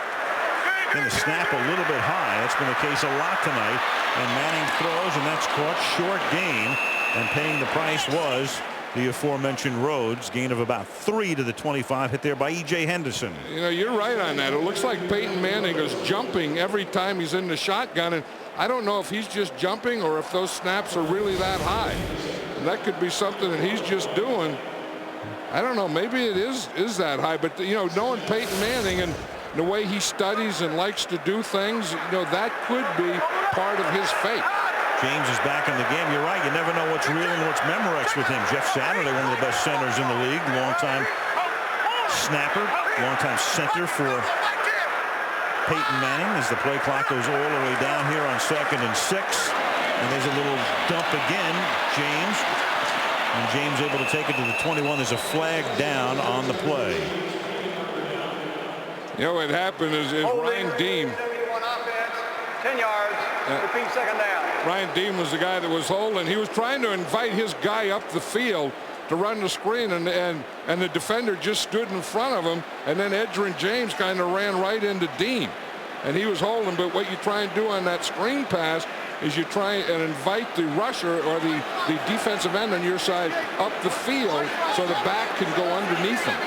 B: Then the snap a little bit high. That's been the case a lot tonight. And Manning throws, and that's caught short gain. And paying the price was the aforementioned Rhodes, gain of about 3 to the 25, hit there by E.J. Henderson.
D: You know, you're right on that. It looks like Peyton Manning is jumping every time he's in the shotgun, and I don't know if he's just jumping or if those snaps are really that high. And that could be something that he's just doing. I don't know. Maybe it is that high, but you know, knowing Peyton Manning and the way he studies and likes to do things, you know, that could be part of his fate.
B: James is back in the game. You're right. You never know what's real and what's Memorex with him. Jeff Saturday, one of the best centers in the league. Longtime snapper, longtime center for Peyton Manning as the play clock goes all the way down here on 2nd and 6. And there's a little dump again. James. And James able to take it to the 21. There's a flag down on the play.
D: You know what happened is Ryan Deem.
J: 10 yards, repeat 2nd down.
D: Ryan Deem was the guy that was holding. He was trying to invite his guy up the field to run the screen, and the defender just stood in front of him, and then Edgerrin James kind of ran right into Deem, and he was holding. But what you try and do on that screen pass is you try and invite the rusher or the defensive end on your side up the field so the back can go underneath him.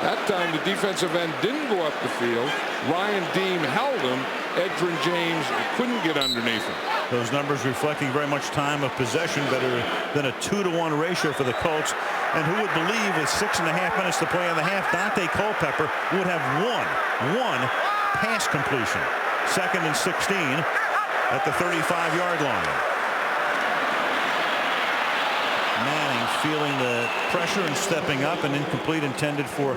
D: That time the defensive end didn't go up the field. Ryan Deem held him. Edgerrin James couldn't get underneath him.
B: Those numbers reflecting very much time of possession, better than a 2-to-1 ratio for the Colts. And who would believe with 6.5 minutes to play in the half, Dante Culpepper would have one pass completion. 2nd and 16 at the 35-yard line. Manning feeling the pressure and stepping up, and incomplete intended for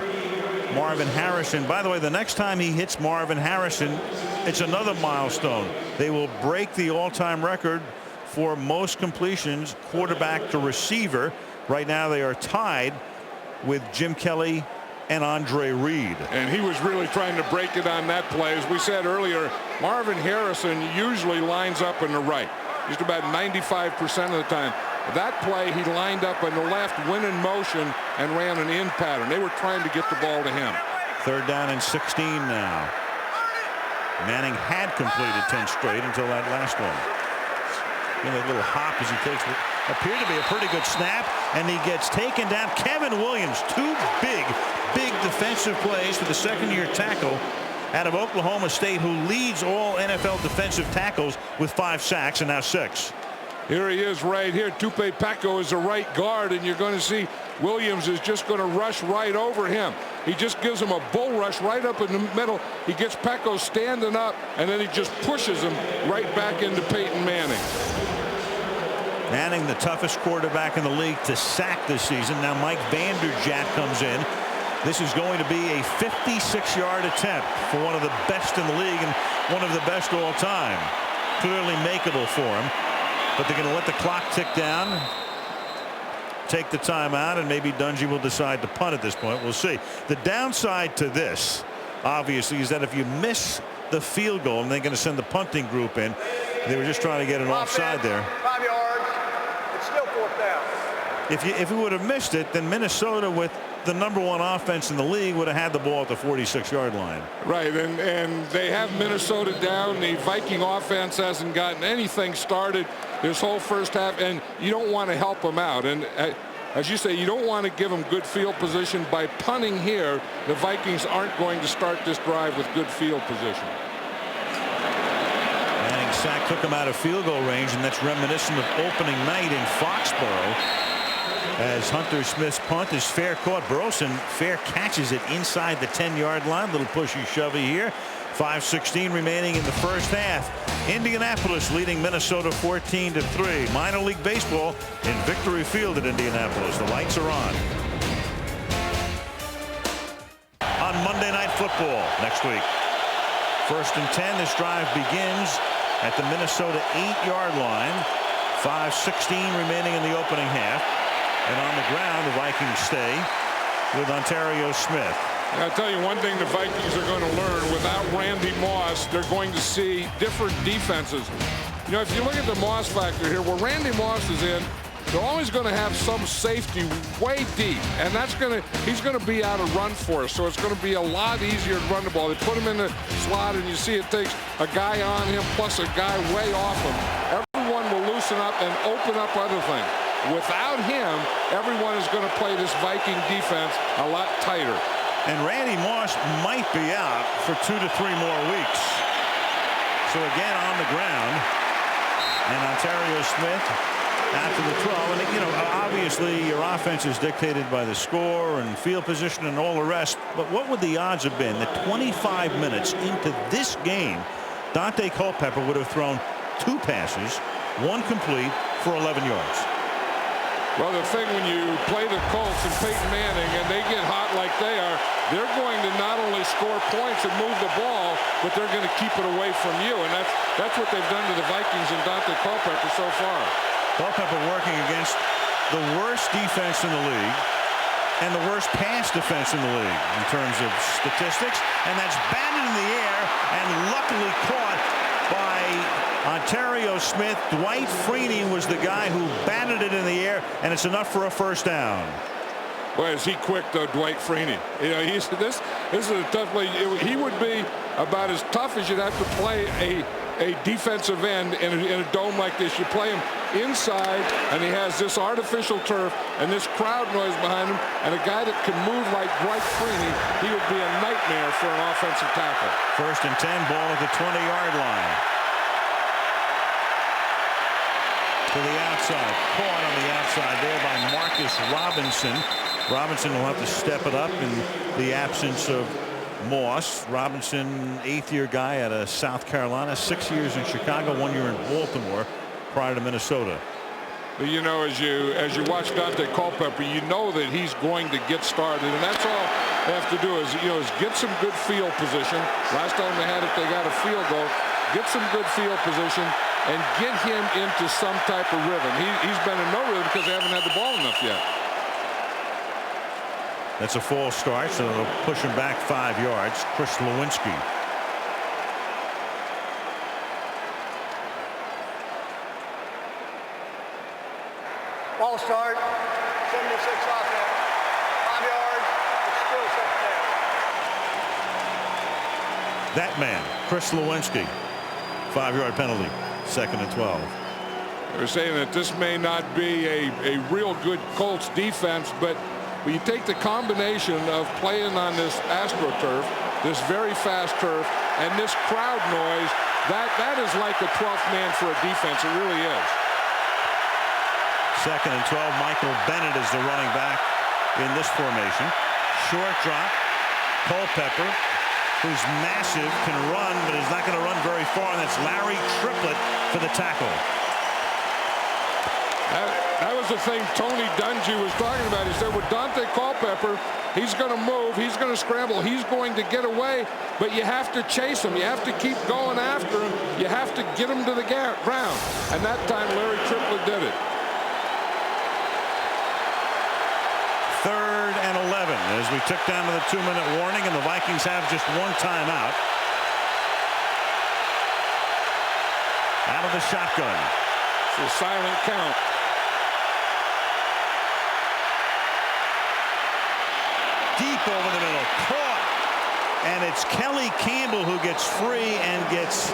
B: Marvin Harrison. By the way, the next time he hits Marvin Harrison, it's another milestone. They will break the all-time record for most completions, quarterback to receiver. Right now they are tied with Jim Kelly and Andre Reed.
D: And he was really trying to break it on that play. As we said earlier, Marvin Harrison usually lines up on the right, just about 95% of the time. That play, he lined up on the left, went in motion, and ran an in pattern. They were trying to get the ball to him.
B: 3rd down and 16 now. Manning had completed 10 straight until that last one. You know, a little hop as he takes what appeared to be a pretty good snap, and he gets taken down. Kevin Williams, 2 big defensive plays for the 2nd-year tackle out of Oklahoma State, who leads all NFL defensive tackles with 5 sacks and now 6.
D: Here he is right here. Tupe Peko is the right guard, and you're going to see Williams is just going to rush right over him. He just gives him a bull rush right up in the middle. He gets Peko standing up, and then he just pushes him right back into Peyton Manning.
B: Manning, the toughest quarterback in the league to sack this season. Now Mike Vanderjagt comes in. This is going to be a 56-yard attempt for one of the best in the league and one of the best all time. Clearly makeable for him. But they're going to let the clock tick down, take the timeout, and maybe Dungy will decide to punt at this point. We'll see. The downside to this, obviously, is that if you miss the field goal, and they're going to send the punting group in, they were just trying to get an offside there.
J: 5 yards. It's still 4th down.
B: If we would have missed it, then Minnesota, with the #1 offense in the league, would have had the ball at the 46-yard line.
D: Right, and they have Minnesota down. The Viking offense hasn't gotten anything started this whole first half, and you don't want to help them out. And as you say, you don't want to give them good field position. By punting here, the Vikings aren't going to start this drive with good field position.
B: Manning sack took him out of field goal range, and that's reminiscent of opening night in Foxborough. As Hunter Smith's punt is fair caught. Burleson fair catches it inside the 10-yard line. Little pushy shovey here. 5:16 remaining in the first half. Indianapolis leading Minnesota 14-3. Minor league baseball in Victory Field at Indianapolis. The lights are on. On Monday Night Football next week. 1st and 10. This drive begins at the Minnesota 8-yard line. 5:16 remaining in the opening half. And on the ground, the Vikings stay with Ontario Smith.
D: I'll tell you one thing the Vikings are going to learn. Without Randy Moss, they're going to see different defenses. You know, if you look at the Moss factor here, where Randy Moss is in, they're always going to have some safety way deep, and he's going to be out of run for us, so it's going to be a lot easier to run the ball. They put him in the slot, and you see it takes a guy on him plus a guy way off him. Everyone will loosen up and open up other things. Without him, everyone is going to play this Viking defense a lot tighter.
B: And Randy Moss might be out for 2 to 3 more weeks. So again on the ground, and Ontario Smith after the 12. And, you know, obviously your offense is dictated by the score and field position and all the rest. But what would the odds have been that 25 minutes into this game, Dante Culpepper would have thrown 2 passes, 1 complete for 11 yards?
D: Well, the thing when you play the Colts and Peyton Manning and they get hot like they are, they're going to not only score points and move the ball, but they're going to keep it away from you. And that's what they've done to the Vikings and Dante Culpepper so far.
B: Culpepper working against the worst defense in the league and the worst pass defense in the league in terms of statistics. And that's batted in the air and luckily caught by Ontario Smith. Dwight Freeney was the guy who batted it in the air, and it's enough for a first down.
D: Boy, is he quick, though, Dwight Freeney. You know, this is a tough play. He would be about as tough as you'd have to play a defensive end in a dome like this. You play him inside, and he has this artificial turf and this crowd noise behind him, and a guy that can move like Dwight Freeney, he would be a nightmare for an offensive tackle. 1st and 10, ball at the 20-yard line. To the outside, caught on the outside there by Marcus Robinson. Robinson will have to step it up in the absence of Moss. Robinson, 8th-year guy out of South Carolina, 6 years in Chicago, 1 year in Baltimore prior to Minnesota. But you know, as you watch Dante Culpepper, you know that he's going to get started, and that's all they have to do is get some good field position. Last time they had it, they got a field goal. Get some good field position and get him into some type of rhythm. He's been in no rhythm because they haven't had the ball enough yet.
B: That's a false start, so they'll push him back 5 yards. Chris Lewinsky.
J: Ball start, 76 offense, 5 yards, it's still second down.
B: That man, Chris Lewinsky, 5-yard penalty, 2nd and 12.
D: They're saying that this may not be a real good Colts defense, but when you take the combination of playing on this AstroTurf, this very fast turf, and this crowd noise, that is like a 12th man for a defense. It really is.
B: 2nd and 12. Michael Bennett is the running back in this formation. Short drop. Culpepper, who's massive, can run, but is not going to run very far. And that's Larry Triplett for the tackle.
D: That was the thing Tony Dungy was talking about. He said with Dante Culpepper, he's going to move, he's going to scramble, he's going to get away, but you have to chase him. You have to keep going after him. You have to get him to the ground. And that time Larry Triplett did it.
B: 3rd and 11 as we took down to the 2-minute warning, and the Vikings have just 1 timeout. Out of the shotgun.
D: It's a silent count.
B: Deep over the middle, caught, and it's Kelly Campbell who gets free and gets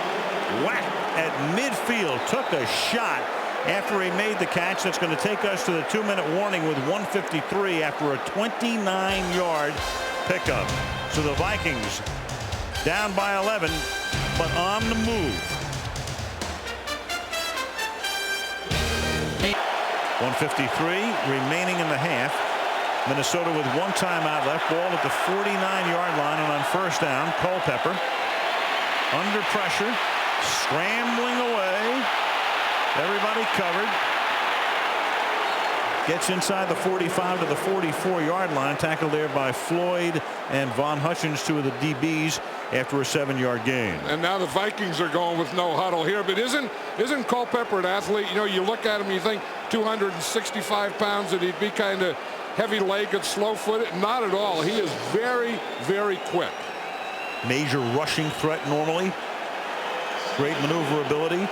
B: whacked at midfield. Took a shot after he made the catch. That's going to take us to the 2-minute warning with 1:53 after a 29-yard pickup. So the Vikings down by 11, but on the move. 1:53 remaining in the half. Minnesota with 1 timeout left. Ball at the 49-yard line, and on 1st down, Culpepper under pressure, scrambling away. Everybody covered. Gets inside the 45 to the 44-yard line. Tackled there by Floyd and Von Hutchins, 2 of the DBs, after a 7-yard gain.
D: And now the Vikings are going with no huddle here. But isn't Culpepper an athlete? You know, you look at him, you think 265 pounds, that he'd be kind of heavy-legged, slow-footed. Not at all. He is very, very quick.
B: Major rushing threat normally. Great maneuverability.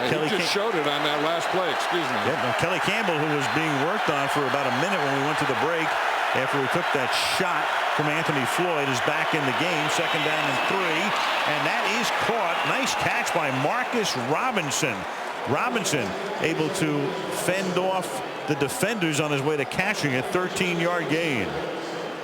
D: He just showed it on that last play. Excuse me.
B: Yeah, no, Kelly Campbell, who was being worked on for about a minute when we went to the break after he took that shot from Anthony Floyd, is back in the game. 2nd down and 3, and that is caught. Nice catch by Marcus Robinson. Robinson able to fend off the defenders on his way to catching a 13-yard gain.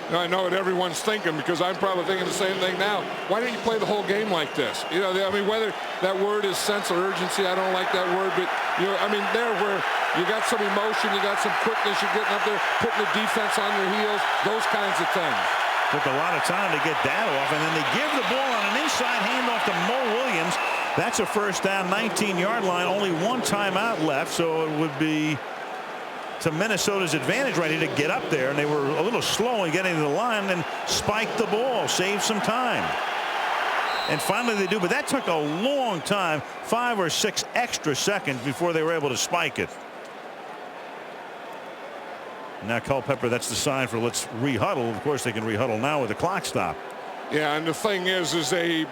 D: Now, I know what everyone's thinking, because I'm probably thinking the same thing now. Why don't you play the whole game like this? You know, I mean, whether that word is sense of urgency, I don't like that word, but, you know, I mean, there where you got some emotion, you got some quickness, you're getting up there, putting the defense on your heels, those kinds of things.
B: Took a lot of time to get that off, and then they give the ball on an inside handoff to Mo Williams. That's a 1st down, 19-yard line, only 1 timeout left, so it would be to Minnesota's advantage right here to get up there, and they were a little slow in getting to the line and spiked the ball, saved some time. And finally they do, but that took a long time, 5 or 6 extra seconds before they were able to spike it. Now Culpepper, that's the sign for let's rehuddle. Of course they can rehuddle now with the clock stop.
D: Yeah, and the thing is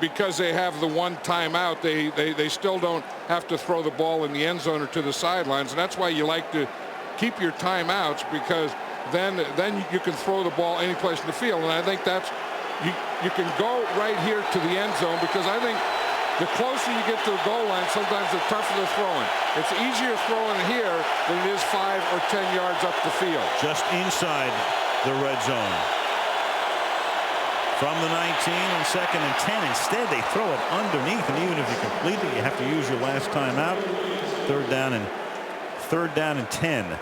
D: because they have the 1 timeout, they still don't have to throw the ball in the end zone or to the sidelines, and that's why you like to keep your timeouts, because then you can throw the ball any place in the field. And I think that's you can go right here to the end zone, because I think the closer you get to the goal line, sometimes the tougher the throwing. It's easier throwing here than it is 5 or 10 yards up the field.
B: Just inside the red zone. From the 19 on 2nd and 10. Instead, they throw it underneath, and even if you complete it, you have to use your last timeout. 3rd down and 10.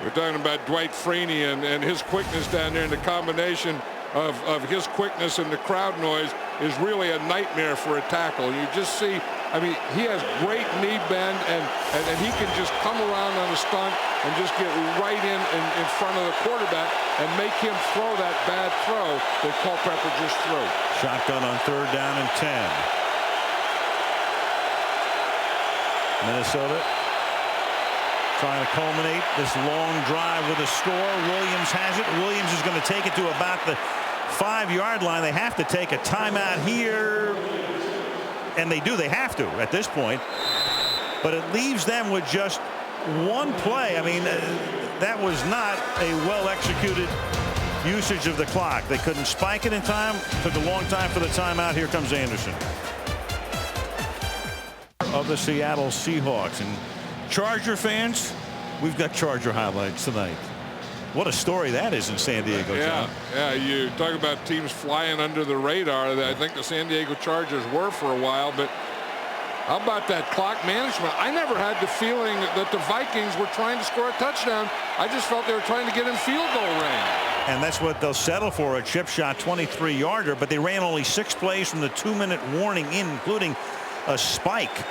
D: We're talking about Dwight Freeney and his quickness down there, and the combination of his quickness and the crowd noise is really a nightmare for a tackle. You just see, I mean, he has great knee bend, and he can just come around on a stunt and just get right in front of the quarterback and make him throw that bad throw that Culpepper just threw.
B: Shotgun on 3rd down and 10. Minnesota trying to culminate this long drive with a score. Williams has it. Williams is going to take it to about the 5-yard line. They have to take a timeout here, and they do. They have to at this point, but it leaves them with just 1 play. I mean, that was not a well-executed usage of the clock. They couldn't spike it in time. Took a long time for the timeout. Here comes Anderson of the Seattle Seahawks. And Charger fans, we've got Charger highlights tonight. What a story that is in San Diego, John.
D: Yeah, you talk about teams flying under the radar. I think the San Diego Chargers were for a while, but how about that clock management? I never had the feeling that the Vikings were trying to score a touchdown. I just felt they were trying to get in field goal range.
B: And that's what they'll settle for, a chip shot 23-yarder, but they ran only 6 plays from the 2-minute warning including a spike.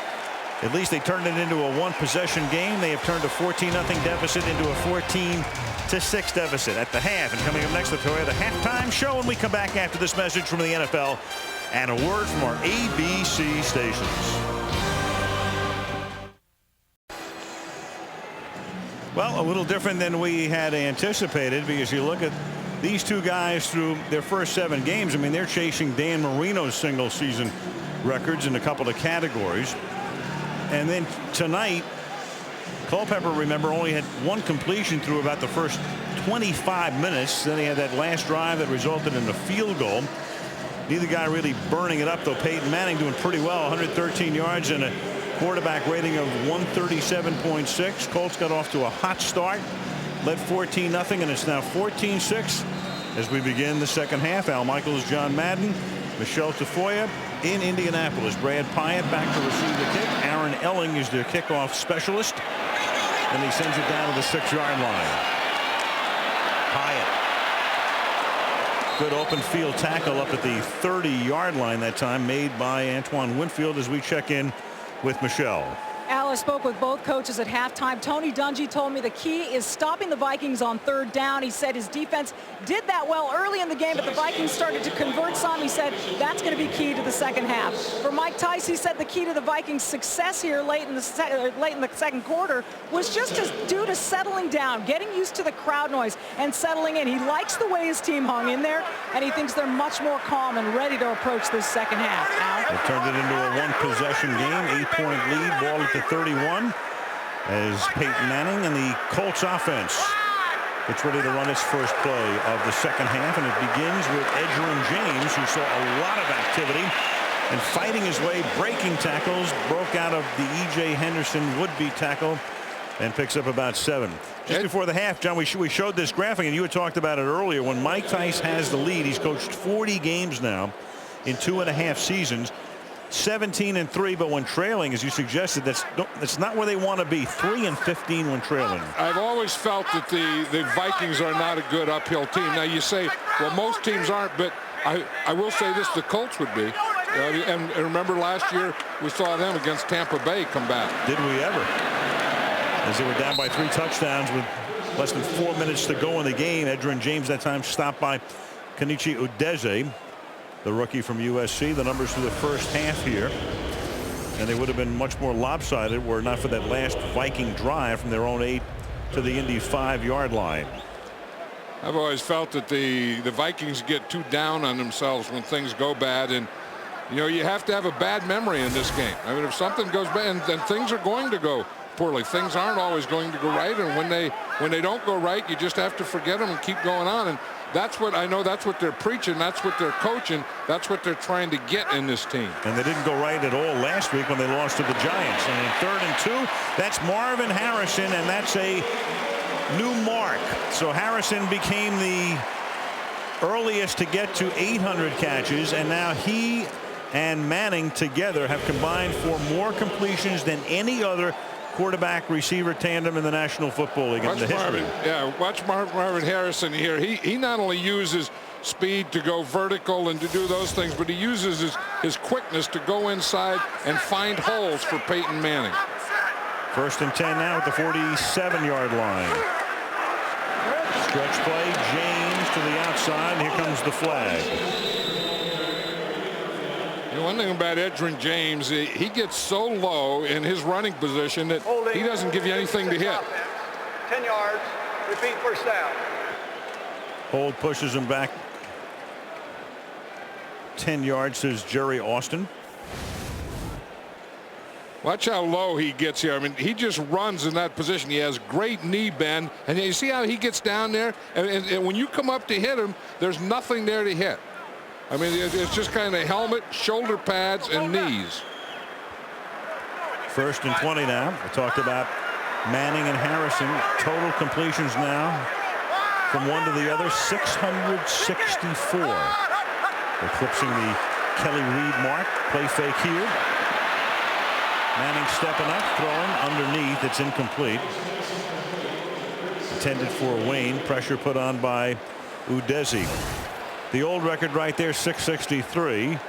B: At least they turned it into a 1-possession game. They have turned a 14-0 deficit into a 14-6 deficit at the half. And coming up next, the Toyota halftime show when we come back after this message from the NFL and a word from our ABC stations. Well, a little different than we had anticipated, because you look at these 2 guys through their first 7 games. I mean, they're chasing Dan Marino's single season records in a couple of categories. And then tonight, Culpepper, remember, only had 1 completion through about the first 25 minutes. Then he had that last drive that resulted in a field goal. Neither guy really burning it up, though. Peyton Manning doing pretty well, 113 yards and a quarterback rating of 137.6. Colts got off to a hot start, led 14-0, and it's now 14-6 as we begin the second half. Al Michaels, John Madden, Michelle Tafoya in Indianapolis. Brad Pyatt back to receive the kick. Aaron Elling is their kickoff specialist, and he sends it down to the 6-yard line. Pyatt, good open field tackle up at the 30-yard line that time, made by Antoine Winfield, as we check in with Michelle.
C: Al, Well, I spoke with both coaches at halftime. Tony Dungy told me the key is stopping the Vikings on third down. He said his defense did that well early in the game, but the Vikings started to convert some. He said that's going to be key to the second half. For Mike Tice, he said the key to the Vikings' success here late in the second quarter was just due to settling down, getting used to the crowd noise, and settling in. He likes the way his team hung in there, and he thinks they're much more calm and ready to approach this second half.
B: They turned it into a one-possession game, 8-point lead, ball at the 31, as Peyton Manning and the Colts offense gets ready to run its first play of the second half, and it begins with Edgerrin James, who saw a lot of activity and fighting his way, breaking tackles, broke out of the E.J. Henderson would-be tackle and picks up about 7. Just before the half, John, we showed this graphic, and you had talked about it earlier. When Mike Tice has the lead, he's coached 40 games now in 2.5 seasons, 17-3, but when trailing, as you suggested, that's not where they want to be. 3-15 when trailing.
D: I've always felt that the Vikings are not a good uphill team. Now you say, well, most teams aren't, but I will say this: the Colts would be. And remember last year we saw them against Tampa Bay come back.
B: Did we ever? As they were down by 3 touchdowns with less than 4 minutes to go in the game. Edgerrin James that time stopped by Kenichi Udeze, the rookie from USC. The numbers for the first half here, and they would have been much more lopsided were it not for that last Viking drive from their own 8 to the Indy 5-yard line.
D: I've always felt that the Vikings get too down on themselves when things go bad, and you know, you have to have a bad memory in this game. I mean, if something goes bad, then things are going to go poorly. Things aren't always going to go right, and when they don't go right, you just have to forget them and keep going on. And that's what I know. That's what they're preaching. That's what they're coaching. That's what they're trying to get in this team.
B: And they didn't go right at all last week when they lost to the Giants. And in 3rd and 2, that's Marvin Harrison, and that's a new mark. So Harrison became the earliest to get to 800 catches, and now he and Manning together have combined for more completions than any other quarterback receiver tandem in the National Football League in the history.
D: Watch Marvin Harrison here. He not only uses speed to go vertical and to do those things, but he uses his quickness to go inside and find holes for Peyton Manning.
B: 1st and 10 now at the 47-yard line. Stretch play, James to the outside, and here comes the flag.
D: You know, one thing about Edgerrin James, he gets so low in his running position that he doesn't give you anything to hit.
J: 10 yards, repeat first down.
B: Hold pushes him back 10 yards, says Jerry Austin.
D: Watch how low he gets here. I mean, he just runs in that position. He has great knee bend, and you see how he gets down there, and when you come up to hit him, there's nothing there to hit. I mean, it's just kind of helmet, shoulder pads, and knees.
B: 1st and 20 now. We talked about Manning and Harrison. Total completions now from one to the other, 664. Eclipsing the Kelly Reed mark. Play fake here. Manning stepping up, throwing underneath. It's incomplete. Intended for Wayne. Pressure put on by Udeze. The old record right there, 663.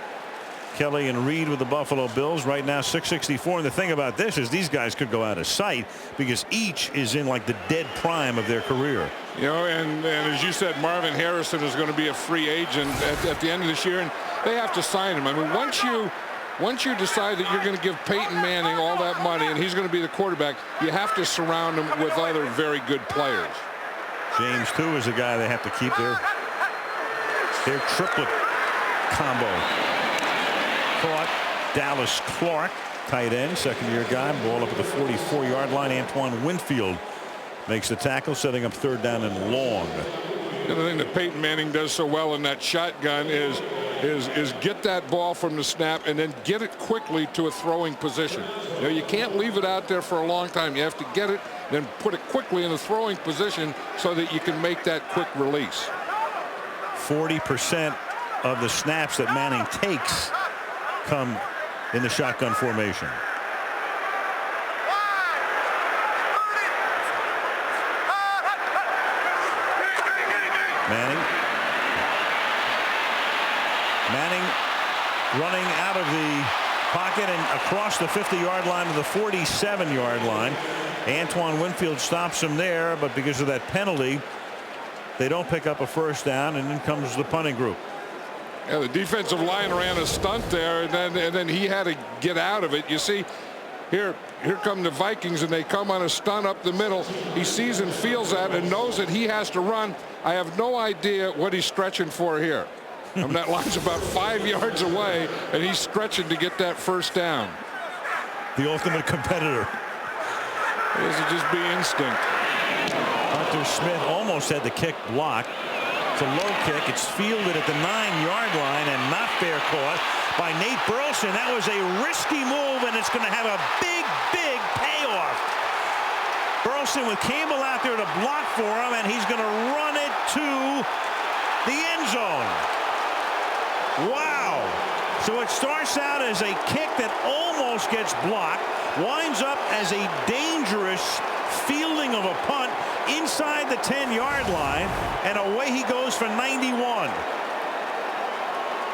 B: Kelly and Reed with the Buffalo Bills right now, 664. And the thing about this is these guys could go out of sight because each is in like the dead prime of their career.
D: You know, and as you said, Marvin Harrison is going to be a free agent at the end of this year, and they have to sign him. I mean, once you decide that you're going to give Peyton Manning all that money and he's going to be the quarterback, you have to surround him with other very good players.
B: James, too, is a guy they have to keep their triplet combo. Caught Dallas Clark, tight end, 2nd-year guy. Ball up at the 44-yard line. Antoine Winfield makes the tackle, setting up 3rd down and long.
D: The other thing that Peyton Manning does so well in that shotgun is get that ball from the snap and then get it quickly to a throwing position. You know, you can't leave it out there for a long time. You have to get it, then put it quickly in the throwing position so that you can make that quick release.
B: 40% of the snaps that Manning takes come in the shotgun formation. Manning running out of the pocket and across the 50-yard line to the 47-yard line. Antoine Winfield stops him there, but because of that penalty, they don't pick up a first down, and then comes the punting group.
D: Yeah, the defensive line ran a stunt there, and then he had to get out of it. You see, here come the Vikings, and they come on a stunt up the middle. He sees and feels that and knows that he has to run. I have no idea what he's stretching for here. I mean, that line's about 5 yards away, and he's stretching to get that first down.
B: The ultimate competitor.
D: This would just be instinct.
B: Arthur Smith almost had the kick blocked. It's a low kick. It's fielded at the 9-yard line, and not fair caught by Nate Burleson. That was a risky move, and it's going to have a big, big payoff. Burleson with Campbell out there to block for him, and he's going to run it to the end zone. Wow. So it starts out as a kick that almost gets blocked, winds up as a dangerous fielding of a punt inside the 10-yard line, and away he goes for 91.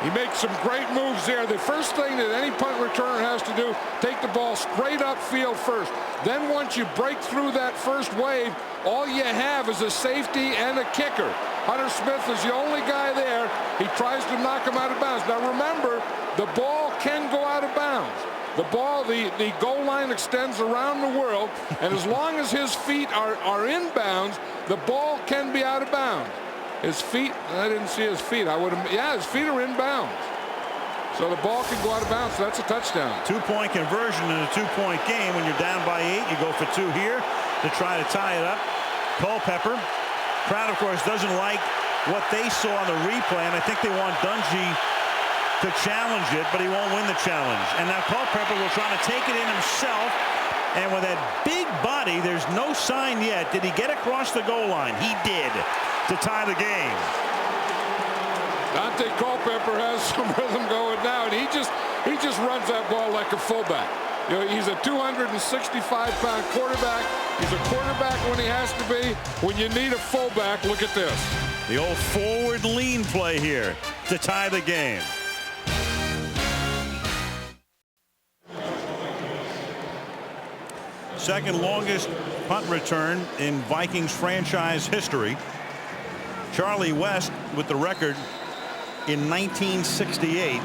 D: He makes some great moves there. The first thing that any punt returner has to do, take the ball straight upfield first. Then once you break through that first wave, all you have is a safety and a kicker. Hunter Smith is the only guy there. He tries to knock him out of bounds. Now remember, the ball can go out of bounds. The ball, the goal line extends around the world, and as long as his feet are in bounds, the ball can be out of bounds. His feet, I didn't see his feet. I would have, yeah, his feet are in bounds. So the ball can go out of bounds. So that's a touchdown.
B: 2-point conversion in a 2-point game. When you're down by 8, you go for 2 here to try to tie it up. Culpepper. Crowd, of course, doesn't like what they saw on the replay, and I think they want Dungy to challenge it, but he won't win the challenge. And now Culpepper will try to take it in himself, and with that big body, there's no sign yet. Did he get across the goal line? He did, to tie the game.
D: Dante Culpepper has some rhythm going now, and he just runs that ball like a fullback. You know, he's a 265-pound quarterback. He's a quarterback when he has to be. When you need a fullback, look at this.
B: The old forward lean play here to tie the game. Second longest punt return in Vikings franchise history. Charlie West with the record in 1968.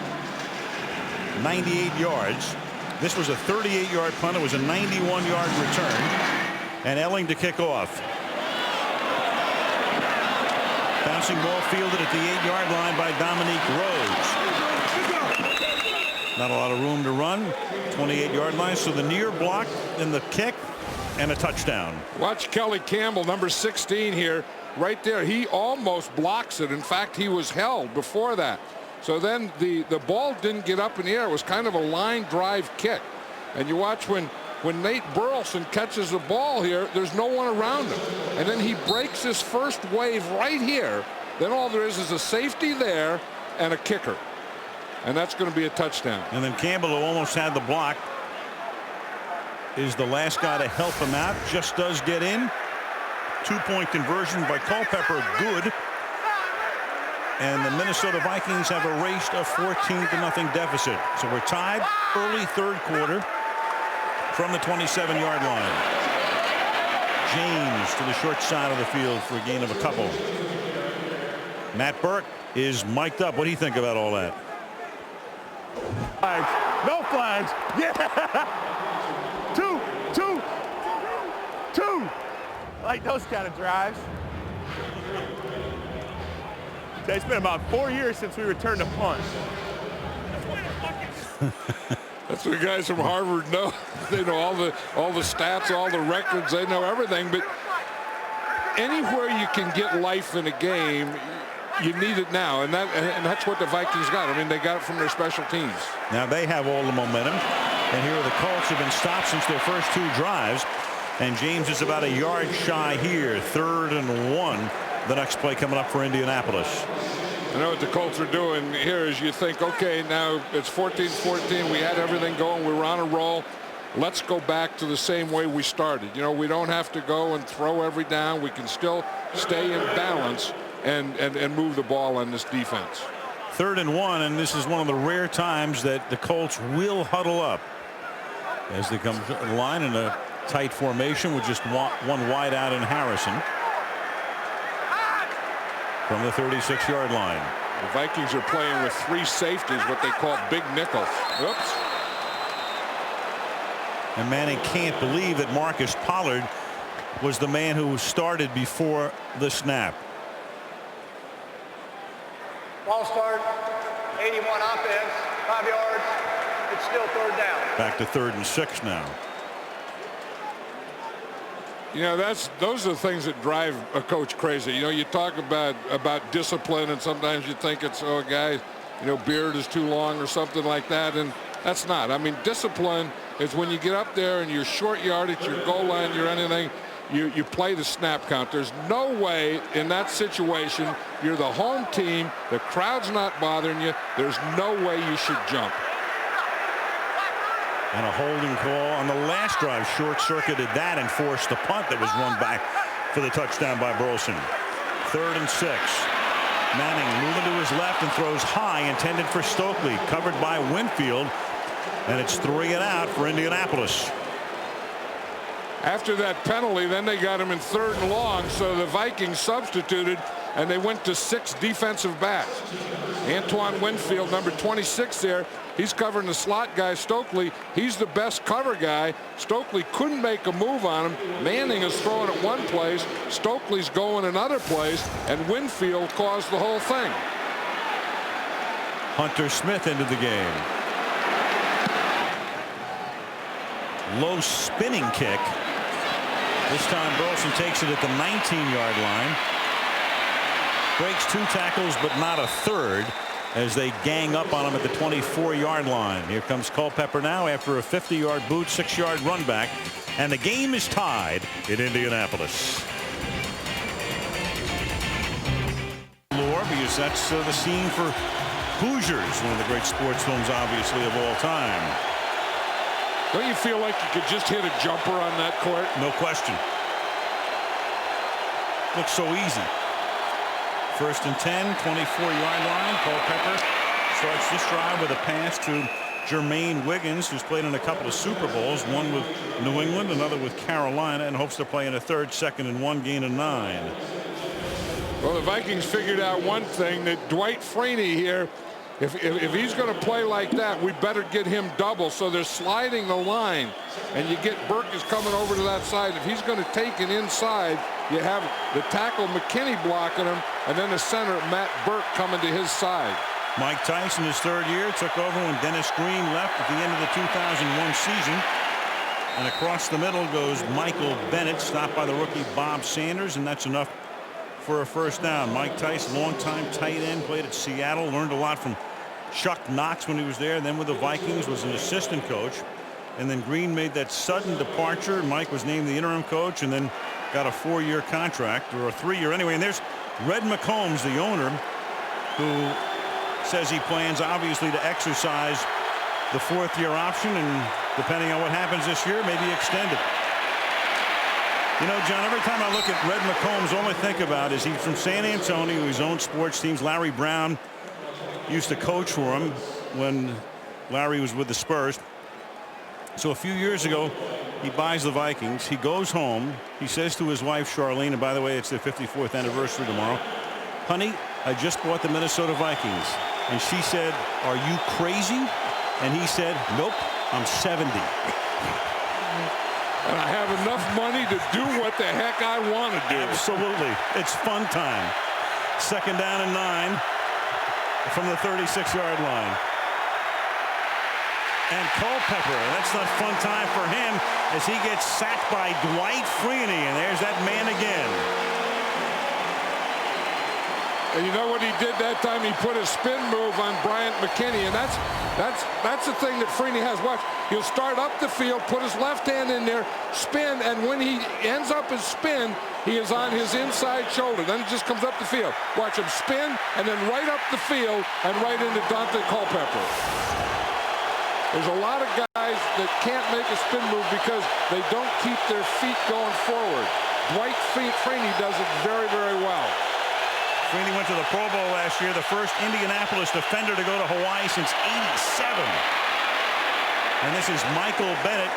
B: 98 yards. This was a 38-yard punt. It was a 91-yard return. And Elling to kick off. Bouncing ball fielded at the 8-yard line by Dominique Rhodes. Not a lot of room to run. 28-yard line. So the near block in the kick and a touchdown.
D: Watch Kelly Campbell, number 16 here. Right there. He almost blocks it. In fact, he was held before that. So then the ball didn't get up in the air. It was kind of a line drive kick. And you watch when Nate Burleson catches the ball here, there's no one around him. And then he breaks his first wave right here. Then all there is a safety there and a kicker. And that's going to be a touchdown.
B: And then Campbell, who almost had the block, is the last guy to help him out. Just does get in. 2-point conversion by Culpepper, good. And the Minnesota Vikings have erased a 14-0 deficit. So we're tied early third quarter from the 27-yard line. James to the short side of the field for a gain of a couple. Matt Burke is mic'd up. What do you think about all that?
L: Flags. No flags. Yeah. Two. I like those kind of drives. It's been about 4 years since we returned a punt.
D: That's what guys from Harvard know. They know all the stats, all the records. They know everything. But anywhere you can get life in a game, you need it now, and that's what the Vikings got. I mean, they got it from their special teams.
B: Now they have all the momentum, and here the Colts have been stopped since their first 2 drives. And James is about a yard shy here. 3rd and 1. The next play coming up for Indianapolis.
D: I know what the Colts are doing here is you think, okay, now it's 14-14. We had everything going. We were on a roll. Let's go back to the same way we started. You know, we don't have to go and throw every down. We can still stay in balance and move the ball on this defense.
B: 3rd and 1, and this is one of the rare times that the Colts will huddle up as they come to the line in a tight formation with just one wide out in Harrison from the 36-yard line.
D: The Vikings are playing with 3 safeties, what they call big nickel. Oops.
B: And Manning can't believe that Marcus Pollard was the man who started before the snap.
J: Ball start, 81 offense, 5 yards. It's still 3rd down.
B: Back to 3rd and 6 now.
D: You know, those are the things that drive a coach crazy. You know, you talk about discipline, and sometimes you think it's, oh, guys, you know, beard is too long or something like that, and that's not. I mean, discipline is when you get up there and you're short yardage, your goal line, you're anything, you play the snap count. There's no way in that situation, you're the home team, the crowd's not bothering you, there's no way you should jump.
B: And a holding call on the last drive short-circuited that and forced the punt that was run back for the touchdown by Burleson. 3rd and 6. Manning moving to his left and throws high, intended for Stokely, covered by Winfield, and it's 3 and out for Indianapolis.
D: After that penalty, then they got him in 3rd and long, so the Vikings substituted, and they went to 6 defensive backs. Antoine Winfield, number 26 there, he's covering the slot guy, Stokely. He's the best cover guy. Stokely couldn't make a move on him. Manning is throwing at one place. Stokely's going another place, and Winfield caused the whole thing.
B: Hunter Smith into the game. Low spinning kick. This time Burleson takes it at the 19-yard line. Breaks 2 tackles, but not a third, as they gang up on him at the 24-yard line. Here comes Culpepper now after a 50-yard boot, 6-yard run back, and the game is tied in Indianapolis. Because that's the scene for Hoosiers, one of the great sports films, obviously, of all time.
D: Don't you feel like you could just hit a jumper on that court?
B: No question. Looks so easy. 1st and 10, 24-yard line. Culpepper starts this drive with a pass to Jermaine Wiggins, who's played in a couple of Super Bowls, one with New England, another with Carolina, and hopes to play in a 3rd, 2nd, and 1, gain of 9.
D: Well, the Vikings figured out one thing, that Dwight Freeney here, if he's going to play like that, we better get him double. So they're sliding the line, and you get Burke is coming over to that side. If he's going to take it inside, you have the tackle McKinney blocking him, and then the center Matt Burke coming to his side.
B: Mike Tyson, his 3rd year, took over when Dennis Green left at the end of the 2001 season. And across the middle goes Michael Bennett, stopped by the rookie Bob Sanders, and that's enough for a 1st down. Mike Tyson, longtime tight end, played at Seattle, learned a lot from Chuck Knox when he was there, then with the Vikings, was an assistant coach. And then Green made that sudden departure. Mike was named the interim coach and then got a 4-year contract, or a 3-year anyway. And there's Red McCombs, the owner, who says he plans obviously to exercise the 4th-year option, and depending on what happens this year, maybe extend it. You know, John, every time I look at Red McCombs, all I think about is he's from San Antonio, his own sports teams. Larry Brown used to coach for him when Larry was with the Spurs. So a few years ago, he buys the Vikings. He goes home. He says to his wife, Charlene, and by the way, it's their 54th anniversary tomorrow, "Honey, I just bought the Minnesota Vikings." And she said, "Are you crazy?" And he said, "Nope, I'm 70.
D: And I have enough money to do what the heck I want to do."
B: Absolutely. It's fun time. 2nd down and 9 from the 36-yard line. And Culpepper, that's not fun time for him as he gets sacked by Dwight Freeney. And there's that man again.
D: And you know what he did that time? He put a spin move on Bryant McKinney, and that's the thing that Freeney has. Watch, he'll start up the field, put his left hand in there, spin, and when he ends up his spin, he is on his inside shoulder. Then it just comes up the field. Watch him spin, and then right up the field and right into Dante Culpepper. There's a lot of guys that can't make a spin move because they don't keep their feet going forward. Dwight Freeney does it very, very well.
B: Freeney went to the Pro Bowl last year, the first Indianapolis defender to go to Hawaii since '87. And this is Michael Bennett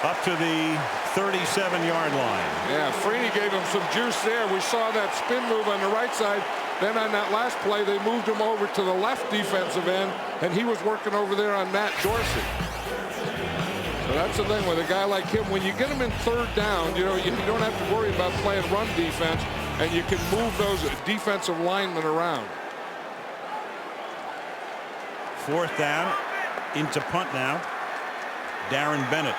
B: up to the 37-yard line.
D: Yeah, Freeney gave him some juice there. We saw that spin move on the right side. Then on that last play, they moved him over to the left defensive end, and he was working over there on Matt Dorsey. So that's the thing with a guy like him. When you get him in third down, you don't have to worry about playing run defense, and you can move those defensive linemen around.
B: Fourth down, into punt now. Darren Bennett.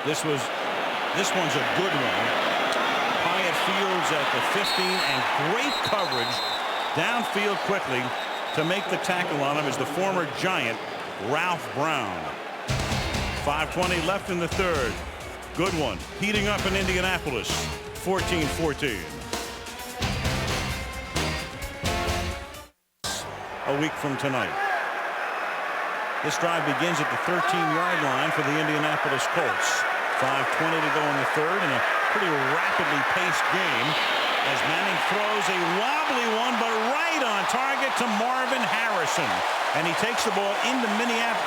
B: This one's a good one. Hyatt Fields at the 15, and great coverage downfield quickly to make the tackle on him is the former Giant Ralph Brown. 5:20 left in the third. Good one. Heating up in Indianapolis. 14-14. A week from tonight. This drive begins at the 13-yard line for the Indianapolis Colts. 5:20 to go in the third, in a pretty rapidly paced game as Manning throws a wobbly one, but right on target to Marvin Harrison. And he takes the ball into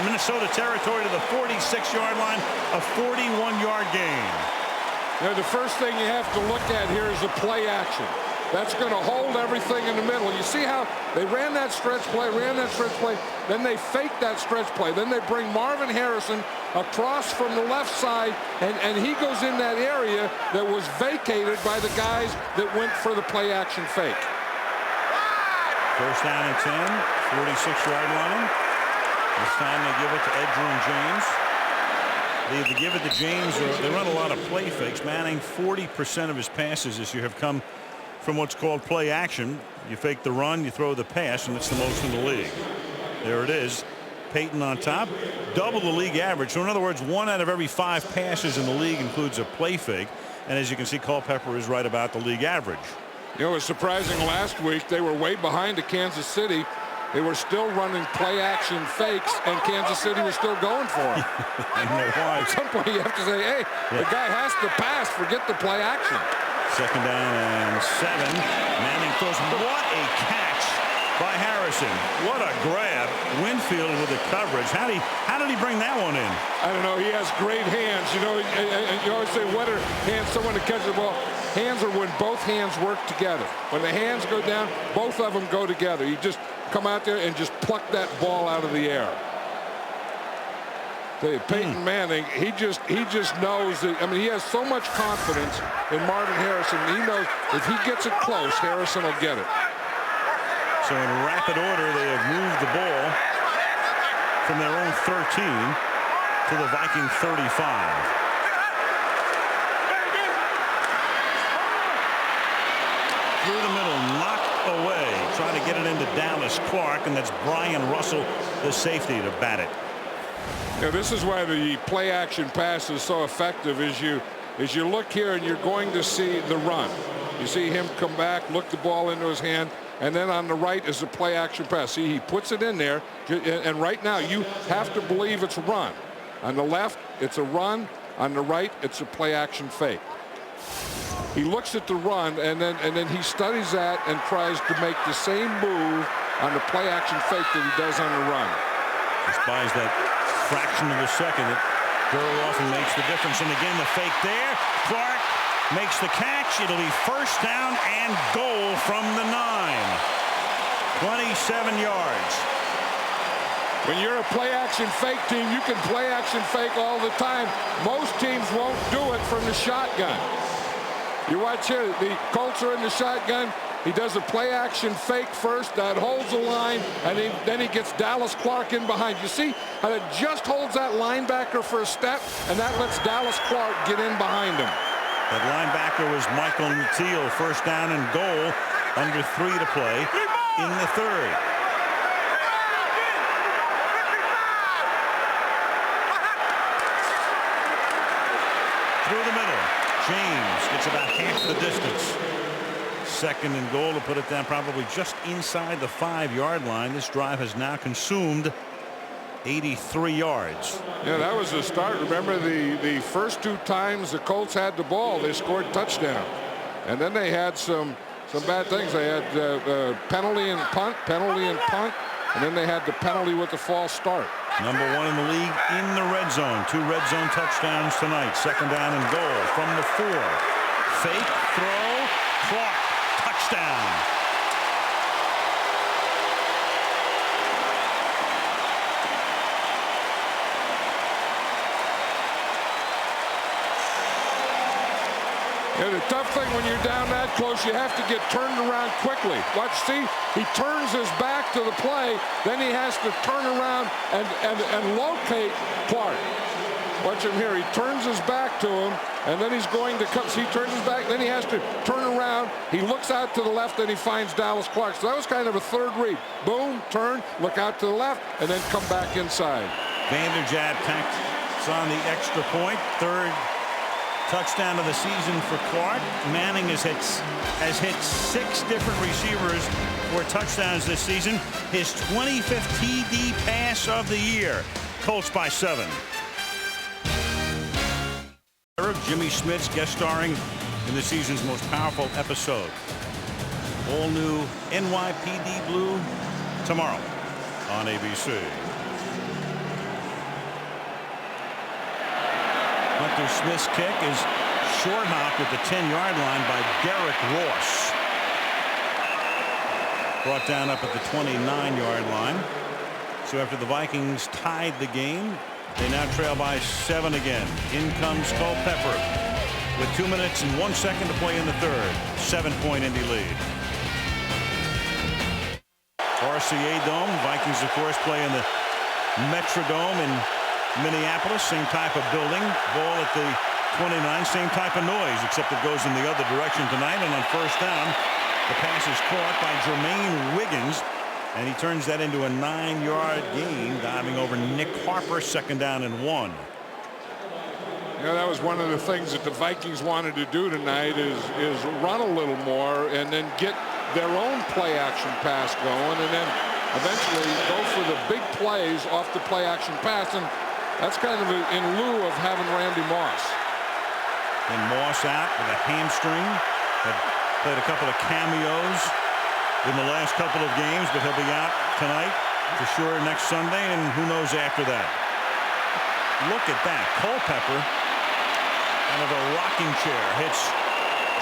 B: Minnesota territory to the 46-yard line, a 41-yard gain.
D: The first thing you have to look at here is the play action. That's going to hold everything in the middle. You see how they ran that stretch play, then they faked that stretch play. Then they bring Marvin Harrison across from the left side, and he goes in that area that was vacated by the guys that went for the play action fake.
B: First down and 10, 46-yard line. This time they give it to Edgerrin James. They either give it to James or they run a lot of play fakes. Manning, 40% of his passes this year have come from what's called play action. You fake the run, you throw the pass, and it's the most in the league. There it is. Peyton on top, double the league average. So in other words, 1 out of every 5 passes in the league includes a play fake. And as you can see, Culpepper is right about the league average.
D: It was surprising last week. They were way behind to Kansas City. They were still running play action fakes, and Kansas City was still going for them. At some point, you have to say, hey, the guy has to pass. Forget the play action.
B: Second down and 7. Manning throws. What a catch by Harrison. What a grab. Winfield with the coverage. How did he bring that one in?
D: I don't know. He has great hands. You always say, what are hands? Someone to catch the ball. Hands are when both hands work together. When the hands go down, both of them go together. You just come out there and just pluck that ball out of the air. Peyton Manning, he just knows that. I mean, he has so much confidence in Marvin Harrison. He knows if he gets it close, Harrison will get it.
B: So in rapid order, they have moved the ball from their own 13 to the Viking 35. Through the middle, knocked away, trying to get it into Dallas Clark, and that's Brian Russell, the safety, to bat it.
D: This is why the play action pass is so effective. As you look here, and you're going to see the run. You see him come back, look the ball into his hand, and then on the right is the play action pass. See, he puts it in there, and right now you have to believe it's a run. On the left, it's a run. On the right, it's a play action fake. He looks at the run, and then he studies that and tries to make the same move on the play action fake that he does on the run.
B: Just buys that fraction of a second that very often makes the difference. And again, the fake there. Clark makes the catch. It'll be first down and goal from the 9. 27 yards.
D: When you're a play action fake team, you can play action fake all the time. Most teams won't do it from the shotgun. You watch here, the Colts are in the shotgun. He does a play action fake first, that holds the line, and then he gets Dallas Clark in behind. You see how it just holds that linebacker for a step, and that lets Dallas Clark get in behind him.
B: That linebacker was Michael Teal. First down and goal, under 3 to play in the third. Through the middle, James gets about half the distance. Second and goal to put it down probably just inside the 5-yard line. This drive has now consumed 83 yards.
D: Yeah, that was the start. Remember the first 2 times the Colts had the ball, they scored touchdown. And then they had some bad things. They had penalty and punt, and then they had the penalty with the false start.
B: Number 1 in the league in the red zone. 2 red zone touchdowns tonight. 2nd down and goal from the 4. Fake throw. Clark. Touchdown.
D: Yeah, the tough thing when you're down that close, you have to get turned around quickly. Watch, see, he turns his back to the play, then he has to turn around and locate Clark. Watch him here. He turns his back to him, and then he's going to come. He turns his back, then he has to turn around. He looks out to the left, and he finds Dallas Clark. So that was kind of a third read. Boom, turn, look out to the left, and then come back inside.
B: Vanderjagt tacks on the extra point. 3rd touchdown of the season for Clark. Manning has hit 6 different receivers for touchdowns this season. His 25th TD pass of the year. Colts by 7. Jimmy Smits guest starring in the season's most powerful episode. All new NYPD Blue tomorrow on ABC. Hunter Smith's kick is short hop at the 10-yard line by Derek Ross. Brought down up at the 29-yard line. So after the Vikings tied the game, they now trail by 7 again. In comes Culpepper with 2 minutes and 1 second to play in the 3rd. 7-point Indy lead. RCA Dome. Vikings, of course, play in the Metrodome in Minneapolis. Same type of building. Ball at the 29. Same type of noise, except it goes in the other direction tonight. And on 1st down, the pass is caught by Jermaine Wiggins. And he turns that into a 9-yard gain, diving over Nick Harper. 2nd down and 1.
D: Yeah, that was one of the things that the Vikings wanted to do tonight is run a little more and then get their own play action pass going, and then eventually go for the big plays off the play action pass. And that's kind of in lieu of having Randy Moss.
B: And Moss out with a hamstring. Had played a couple of cameos in the last couple of games, but he'll be out tonight for sure next Sunday, and who knows after that. Look at that. Culpepper out of a rocking chair hits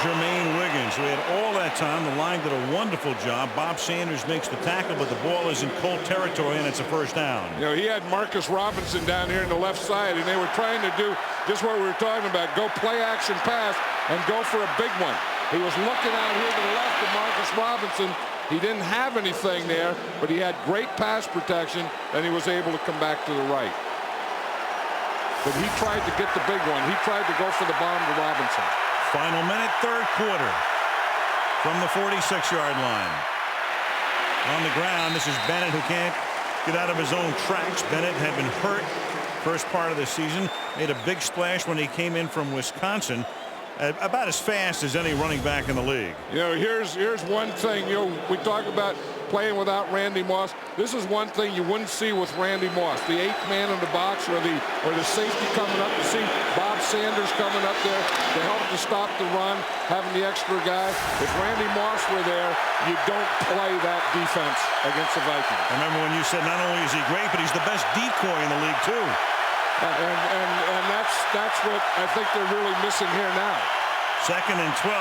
B: Jermaine Wiggins, who had all that time. The line did a wonderful job. Bob Sanders makes the tackle, but the ball is in Colt territory, and it's a 1st down.
D: You know, he had Marcus Robinson down here on the left side, and they were trying to do just what we were talking about, go play action pass and go for a big one. He was looking out here to the left of Marcus Robinson. He didn't have anything there, but he had great pass protection, and he was able to come back to the right. But he tried to get the big one. He tried to go for the bomb to Robinson.
B: Final minute, 3rd quarter from the 46-yard line. On the ground, this is Bennett, who can't get out of his own tracks. Bennett had been hurt first part of the season. Made a big splash when he came in from Wisconsin. About as fast as any running back in the league.
D: You know, here's one thing. You know, we talk about playing without Randy Moss. This is one thing you wouldn't see with Randy Moss. The 8th man in the box, or the safety coming up. To see Bob Sanders coming up there to help to stop the run, having the extra guy. If Randy Moss were there, you don't play that defense against the Vikings.
B: I remember when you said not only is he great, but he's the best decoy in the league too.
D: And that's what I think they're really missing here now.
B: 2nd and 12.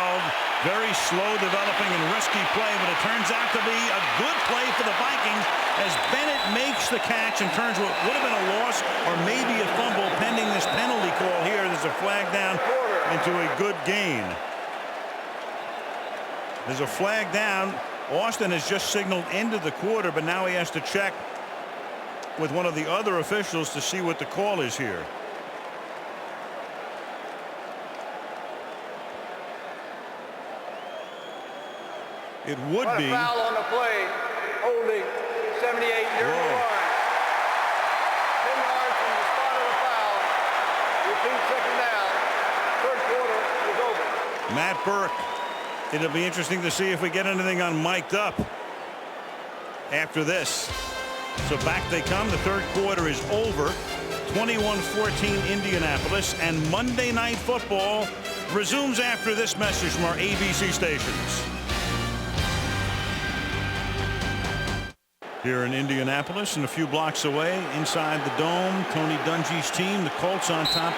B: Very slow developing and risky play, but it turns out to be a good play for the Vikings as Bennett makes the catch and turns what would have been a loss or maybe a fumble pending this penalty call here. There's a flag down into a good gain. There's a flag down. Austin has just signaled end of the quarter, but now he has to check with one of the other officials to see what the call is here. It would be
J: a foul on the play, holding 78-yard line. 10 yards from the spot of the foul. Repeat 2nd down. 3rd quarter is over.
B: Matt Burke. It'll be interesting to see if we get anything on mic'd up after this. So back they come. The third quarter is over. 21-14 Indianapolis, and Monday Night Football resumes after this message from our ABC stations. Here in Indianapolis and a few blocks away inside the Dome, Tony Dungy's team, the Colts on top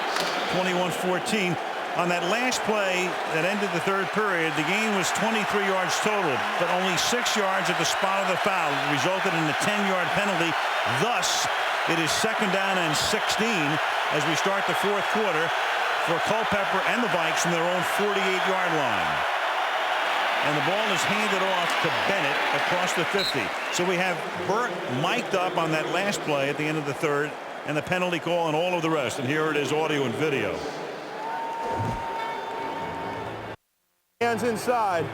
B: 21-14. On that last play that ended the third period, the gain was 23 yards total, but only 6 yards at the spot of the foul. It resulted in a 10-yard penalty. Thus, it is 2nd down and 16 as we start the fourth quarter for Culpepper and the Vikes from their own 48-yard line. And the ball is handed off to Bennett across the 50. So we have Burt mic'd up on that last play at the end of the third, and the penalty call and all of the rest. And here it is, audio and video.
L: Hands inside,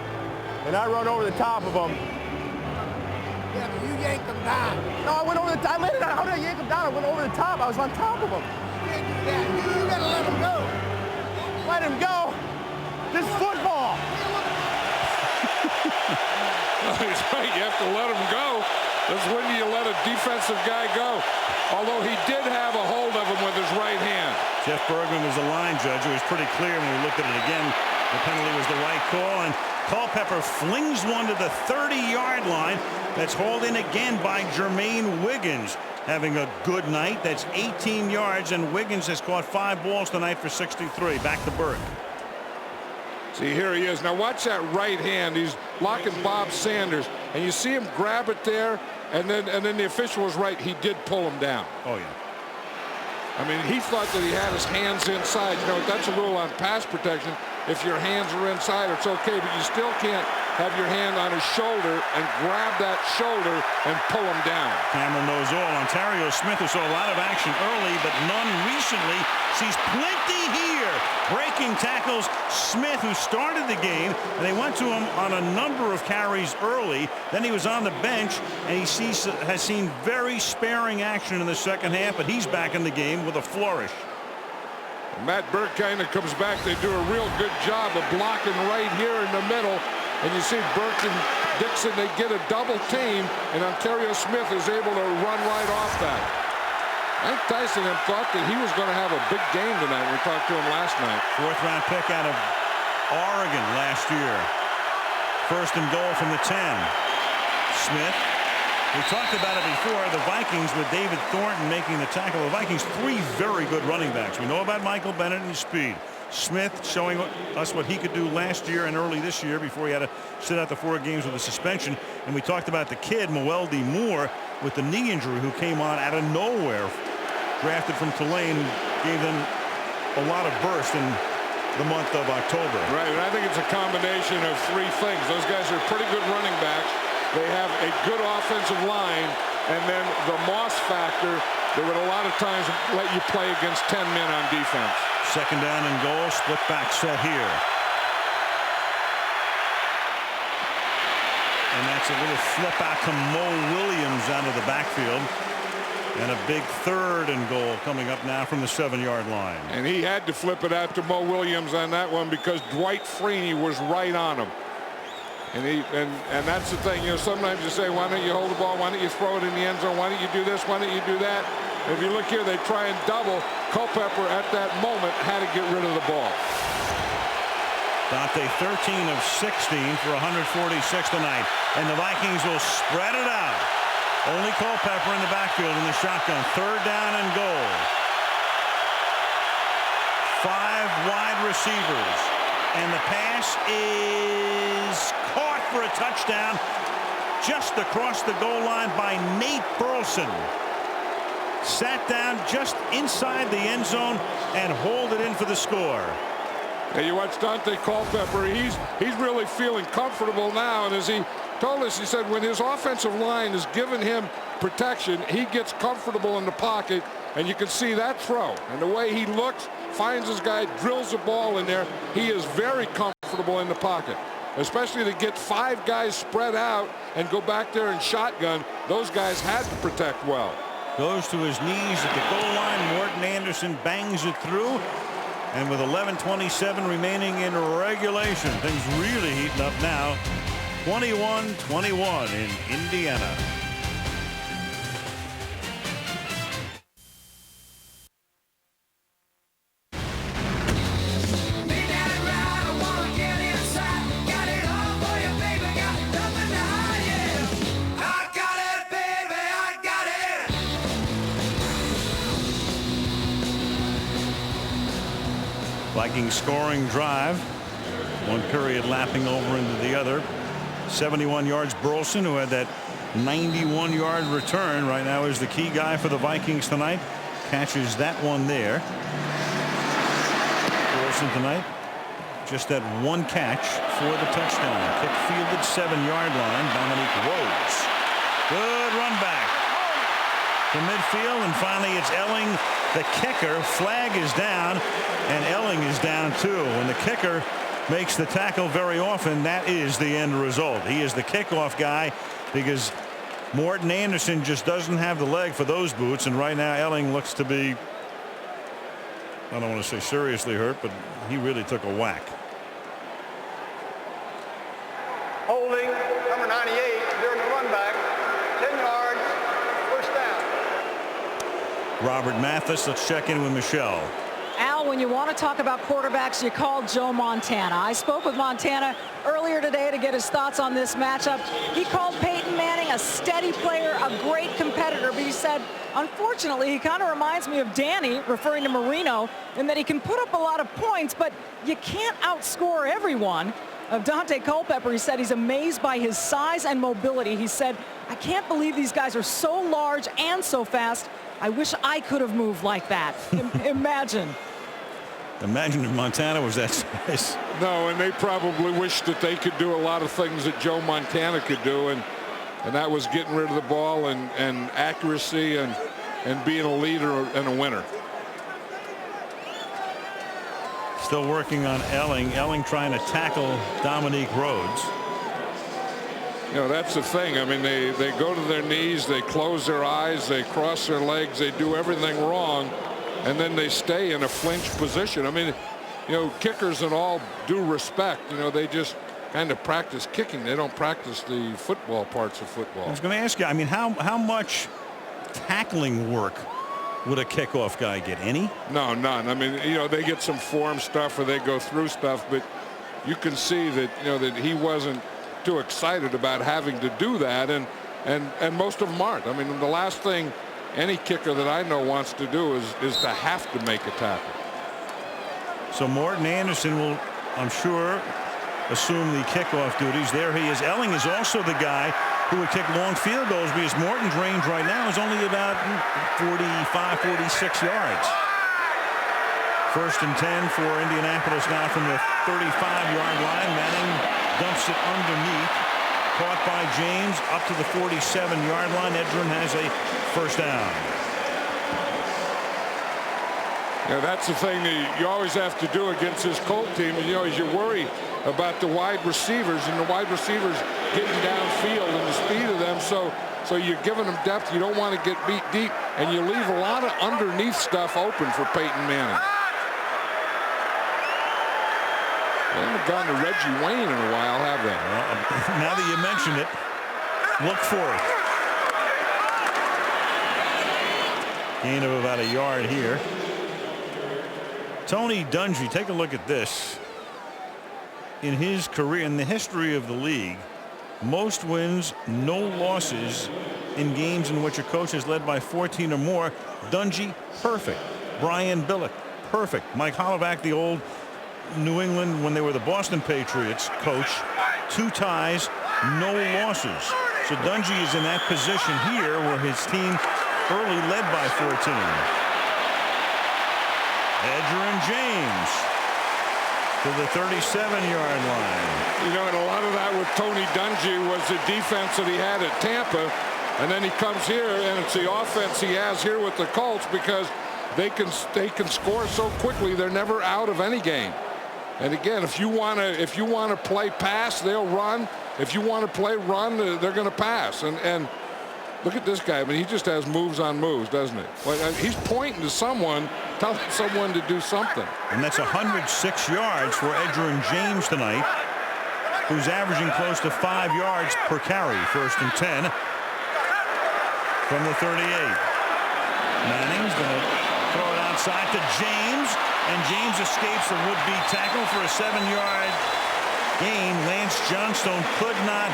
L: and I run over the top of him.
J: Yeah, but you yanked him down.
L: No, I went over the top. I let it out. How did I yank him down? I went over the top. I was on top of him.
J: You can't do that. You gotta let him go.
L: Let him go. This is football.
D: He's right. You have to let him go. That's when you let a defensive guy go. Although he did have a hold of him with his right hand.
B: Jeff Bergman was the line judge. It was pretty clear when we looked at it again. The penalty was the right call, and Culpepper flings one to the 30-yard line. That's hauled in again by Jermaine Wiggins, having a good night. That's 18 yards, and Wiggins has caught 5 balls tonight for 63. Back to Burke.
D: See, here he is. Now watch that right hand. He's blocking Bob Sanders, and you see him grab it there, and then the official was right. He did pull him down.
B: Oh, yeah.
D: I mean, he thought that he had his hands inside. You know, that's a rule on pass protection. If your hands are inside, it's okay, but you still can't have your hand on his shoulder and grab that shoulder and pull him down.
B: Cameron knows all. Ontario Smith, who saw a lot of action early, but none recently, sees plenty here. Breaking tackles Smith, who started the game, and they went to him on a number of carries early. Then he was on the bench, and has seen very sparing action in the second half, but he's back in the game with a flourish.
D: Matt Burke kind of comes back. They do a real good job of blocking right here in the middle. And you see Burke and Dixon, they get a double team, and Ontario Smith is able to run right off that. Mike Tyson had thought that he was going to have a big game tonight. We talked to him last night.
B: 4th round pick out of Oregon last year. 1st and goal from the 10. Smith. We talked about it before. The Vikings with David Thornton making the tackle. The Vikings 3 very good running backs. We know about Michael Bennett and his speed. Smith showing us what he could do last year and early this year before he had to sit out the 4 games with a suspension. And we talked about the kid, Mwelde Moore, with the knee injury, who came on out of nowhere, drafted from Tulane, who gave them a lot of burst in the month of October.
D: Right, and I think it's a combination of 3 things. Those guys are pretty good running backs. They have a good offensive line, and then the Moss factor, they would a lot of times let you play against 10 men on defense.
B: 2nd down and goal, split back set here. And that's a little flip out to Mo Williams out of the backfield. And a big 3rd and goal coming up now from the 7-yard line.
D: And he had to flip it out to Mo Williams on that one because Dwight Freeney was right on him. And that's the thing, you know, sometimes you say, why don't you hold the ball, why don't you throw it in the end zone, why don't you do this, why don't you do that? If you look here, they try and double. Culpepper at that moment had to get rid of the ball.
B: Dante 13 of 16 for 146 tonight, and the Vikings will spread it out. Only Culpepper in the backfield in the shotgun. 3rd down and goal. 5 wide receivers, and the pass is caught for a touchdown just across the goal line by Nate Burleson. Sat down just inside the end zone and hauled it in for the score.
D: And you watch Dante Culpepper, he's really feeling comfortable now, and as he told us, he said when his offensive line is giving him protection, he gets comfortable in the pocket, and you can see that throw. And the way he looks, finds his guy, drills the ball in there, he is very comfortable in the pocket. Especially to get 5 guys spread out and go back there and shotgun. Those guys had to protect well.
B: Goes to his knees at the goal line. Morton Anderson bangs it through. And with 11:27 remaining in regulation, things really heating up now. 21-21 in Indiana. Vikings scoring drive. One period lapping over into the other. 71 yards. Burleson, who had that 91-yard return, right now is the key guy for the Vikings tonight. Catches that one there. Burleson tonight, just that one catch for the touchdown. Kick fielded 7-yard line. Dominique Rhodes. Good run back to midfield, and finally it's Elling, the kicker. Flag is down, and Elling is down too. When the kicker makes the tackle very often, that is the end result. He is the kickoff guy because Morton Anderson just doesn't have the leg for those boots, and right now Elling looks to be, I don't want to say seriously hurt, but he really took a whack.
J: Holding, number 98, during the run back, 10 yards, first down.
B: Robert Mathis, let's check in with Michelle.
C: Al, when you want to talk about quarterbacks, you call Joe Montana. I spoke with Montana earlier today to get his thoughts on this matchup. He called Peyton Manning a steady player, a great competitor, but he said, unfortunately, he kind of reminds me of Danny, referring to Marino, in that he can put up a lot of points, but you can't outscore everyone. Of Dante Culpepper, he said he's amazed by his size and mobility. He said, I can't believe these guys are so large and so fast. I wish I could have moved like that. Imagine.
B: Imagine if Montana was that size.
D: No, and they probably wish that they could do a lot of things that Joe Montana could do, and that was getting rid of the ball and accuracy and being a leader and a winner.
B: Still working on Elling. Elling trying to tackle Dominique Rhodes.
D: You know, that's the thing. I mean, they go to their knees, they close their eyes, they cross their legs, they do everything wrong, and then they stay in a flinch position. I mean, you know, kickers in all due respect, you know, they just kind of practice kicking. They don't practice the football parts of football.
B: I was going to ask you, I mean, how much tackling work would a kickoff guy get? Any?
D: No, none. I mean, you know, they get some form stuff or they go through stuff, but you can see that, you know, that he wasn't too excited about having to do that, and most of them aren't. I mean, the last thing any kicker that I know wants to do is to have to make a tackle.
B: So Morton Anderson will, I'm sure, assume the kickoff duties. There he is. Elling is also the guy who would kick long field goals because Morton's range right now is only about 45, 46 yards. First and 10 for Indianapolis now from the 35-yard line. Manning dumps it underneath. Caught by James up to the 47-yard line. Edgerrin has a first down.
D: Yeah, that's the thing that you always have to do against this Colt team. You know, as you worry about the wide receivers, and the wide receivers getting downfield and the speed of them, so you're giving them depth. You don't want to get beat deep, and you leave a lot of underneath stuff open for Peyton Manning. They haven't gone to Reggie Wayne in a while, have they?
B: Well, now that you mention it, look for it. Gain of about a yard here. Tony Dungy, take a look at this. In his career, in the history of the league, most wins, no losses in games in which a coach is led by 14 or more. Dungy, perfect. Brian Billick, perfect. Mike Hollowback, the old New England, when they were the Boston Patriots coach, 2 ties, no losses. So Dungy is in that position here where his team early led by 14. Edgerrin James to the 37-yard line.
D: You know, and a lot of that with Tony Dungy was the defense that he had at Tampa, and then he comes here and it's the offense he has here with the Colts because they can score so quickly. They're never out of any game. And again, if you want to play pass, they'll run. If you want to play run, they're going to pass. And look at this guy. I mean, he just has moves on moves, doesn't he? Well, he's pointing to someone, telling someone to do something.
B: And that's 106 yards for Edgerrin James tonight, who's averaging close to 5 yards per carry. First and 10 from the 38. Manning's going to throw it outside to James. And James escapes the would-be tackle for a 7-yard gain. Lance Johnstone could not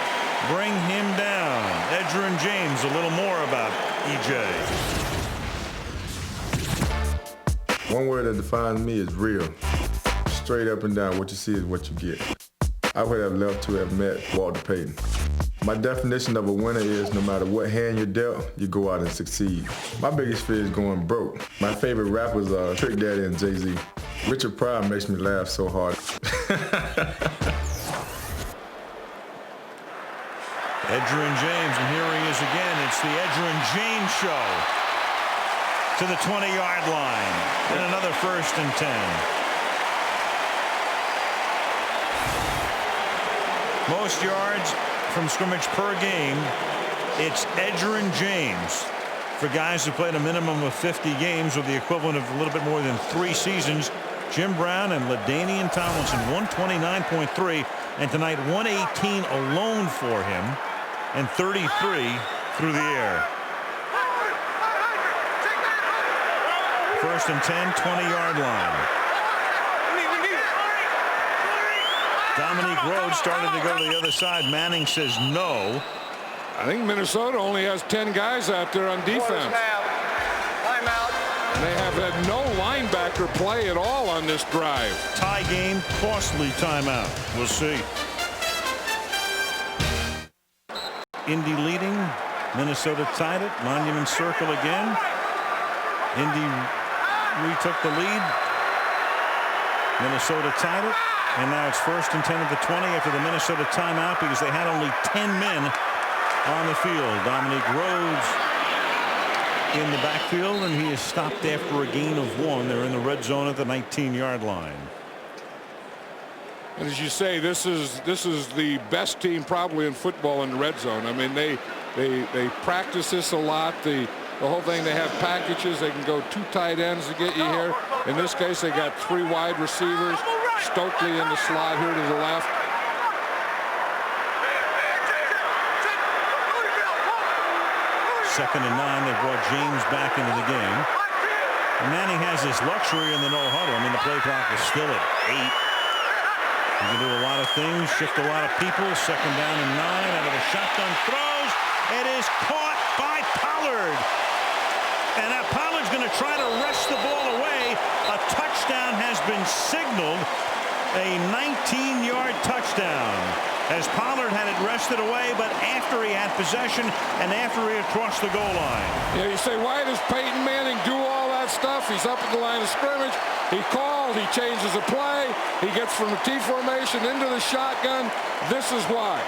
B: bring him down. Edgerrin James, a little more about EJ.
T: One word that defines me is real.
G: straight up and down. What you see is what you get. I would have loved to have met Walter Payton. My definition of a winner is no matter what hand you're dealt, you go out and succeed. My biggest fear is going broke. My favorite rappers are Trick Daddy and Jay-Z. Richard Pryor makes me laugh so hard.
B: Edgerrin James, and here he is again. It's the Edgerrin James show to the 20-yard line. And another 1st and 10. Most yards from scrimmage per game, it's Edgerrin James. For guys who played a minimum of 50 games, with the equivalent of a little bit more than 3 seasons, Jim Brown and LaDainian Tomlinson, 129.3, and tonight 118 alone for him, and 33 through the air. 1st and 10, 20-yard line. Dominique Rhodes started to go to the other side. Manning says no.
D: I think Minnesota only has 10 guys out there on defense.
J: Timeout.
D: They have had no linebacker play at all on this drive.
B: Tie game, costly timeout. We'll see. Indy leading. Minnesota tied it. Monument Circle again. Indy retook the lead. Minnesota tied it. And now it's 1st and 10 at the 20 after the Minnesota timeout because they had only 10 men on the field. Dominique Rhodes in the backfield, and he is stopped after a gain of 1. They're in the red zone at the 19-yard line.
D: And as you say, this is the best team probably in football in the red zone. I mean, they practice this a lot. The whole thing, they have packages. They can go 2 tight ends to get you here. In this case, they got 3 wide receivers. Stokely in the slot here to the left.
B: Second and 9. They brought James back into the game. And Manning has this luxury in the no huddle. I mean, the play clock is still at 8. He can do a lot of things, shift a lot of people. 2nd down and 9 out of the shotgun throws. It is caught by Pollard. And now Pollard's going to try to wrest the ball away. A touchdown has been signaled. A 19-yard touchdown as Pollard had it wrested away, but after he had possession and after he had crossed the goal line.
D: Yeah, you say, why does Peyton Manning do all that stuff? He's up at the line of scrimmage. He calls. He changes a play. He gets from the T formation into the shotgun. This is why.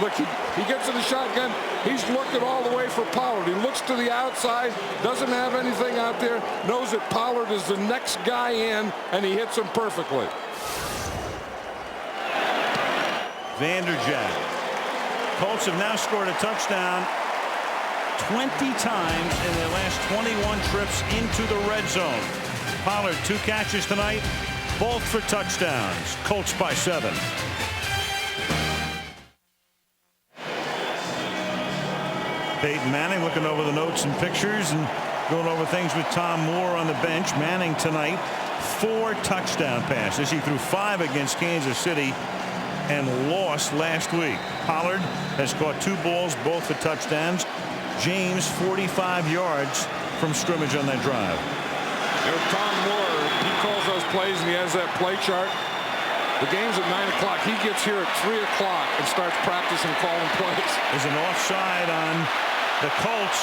D: Look, he gets in the shotgun. He's looking all the way for Pollard. He looks to the outside, doesn't have anything out there, knows that Pollard is the next guy in, and he hits him perfectly.
B: Vanderjagt. Colts have now scored a touchdown 20 times in their last 21 trips into the red zone. Pollard 2 catches tonight, both for touchdowns. Colts by 7. Peyton Manning looking over the notes and pictures and going over things with Tom Moore on the bench. Manning tonight 4 touchdown passes. He threw 5 against Kansas City and lost last week. Pollard has caught 2 balls, both for touchdowns. James 45 yards from scrimmage on that drive.
D: You know, Tom Moore, he calls those plays and he has that play chart. The game's at 9 o'clock. He gets here at 3 o'clock and starts practicing calling plays.
B: There's an offside on the Colts.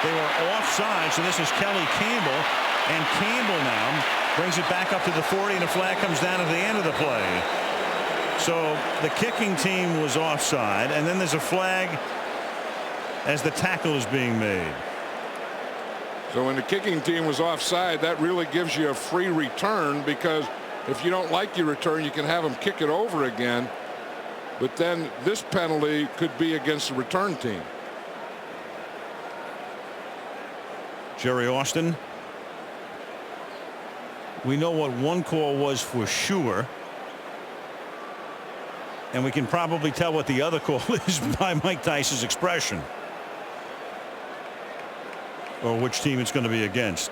B: They were offside, so this is Kelly Campbell. And Campbell now brings it back up to the 40, and a flag comes down at the end of the play. So the kicking team was offside, and then there's a flag as the tackle is being made.
D: So when the kicking team was offside, that really gives you a free return, because if you don't like your return, you can have them kick it over again. But then this penalty could be against the return team.
B: Jerry Austin. We know what one call was for sure. And we can probably tell what the other call is by Mike Tice's expression. Or which team it's going to be against.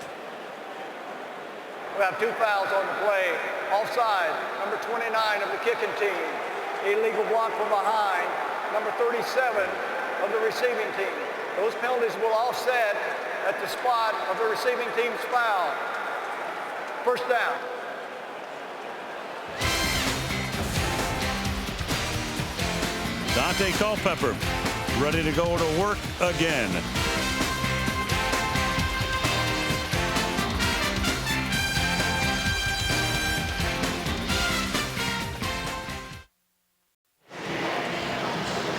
J: We have 2 fouls on the play. Offside, number 29 of the kicking team. Illegal block from behind, number 37 of the receiving team. Those penalties will offset at the spot of the receiving team's foul. First down.
B: Dante Culpepper ready to go to work again.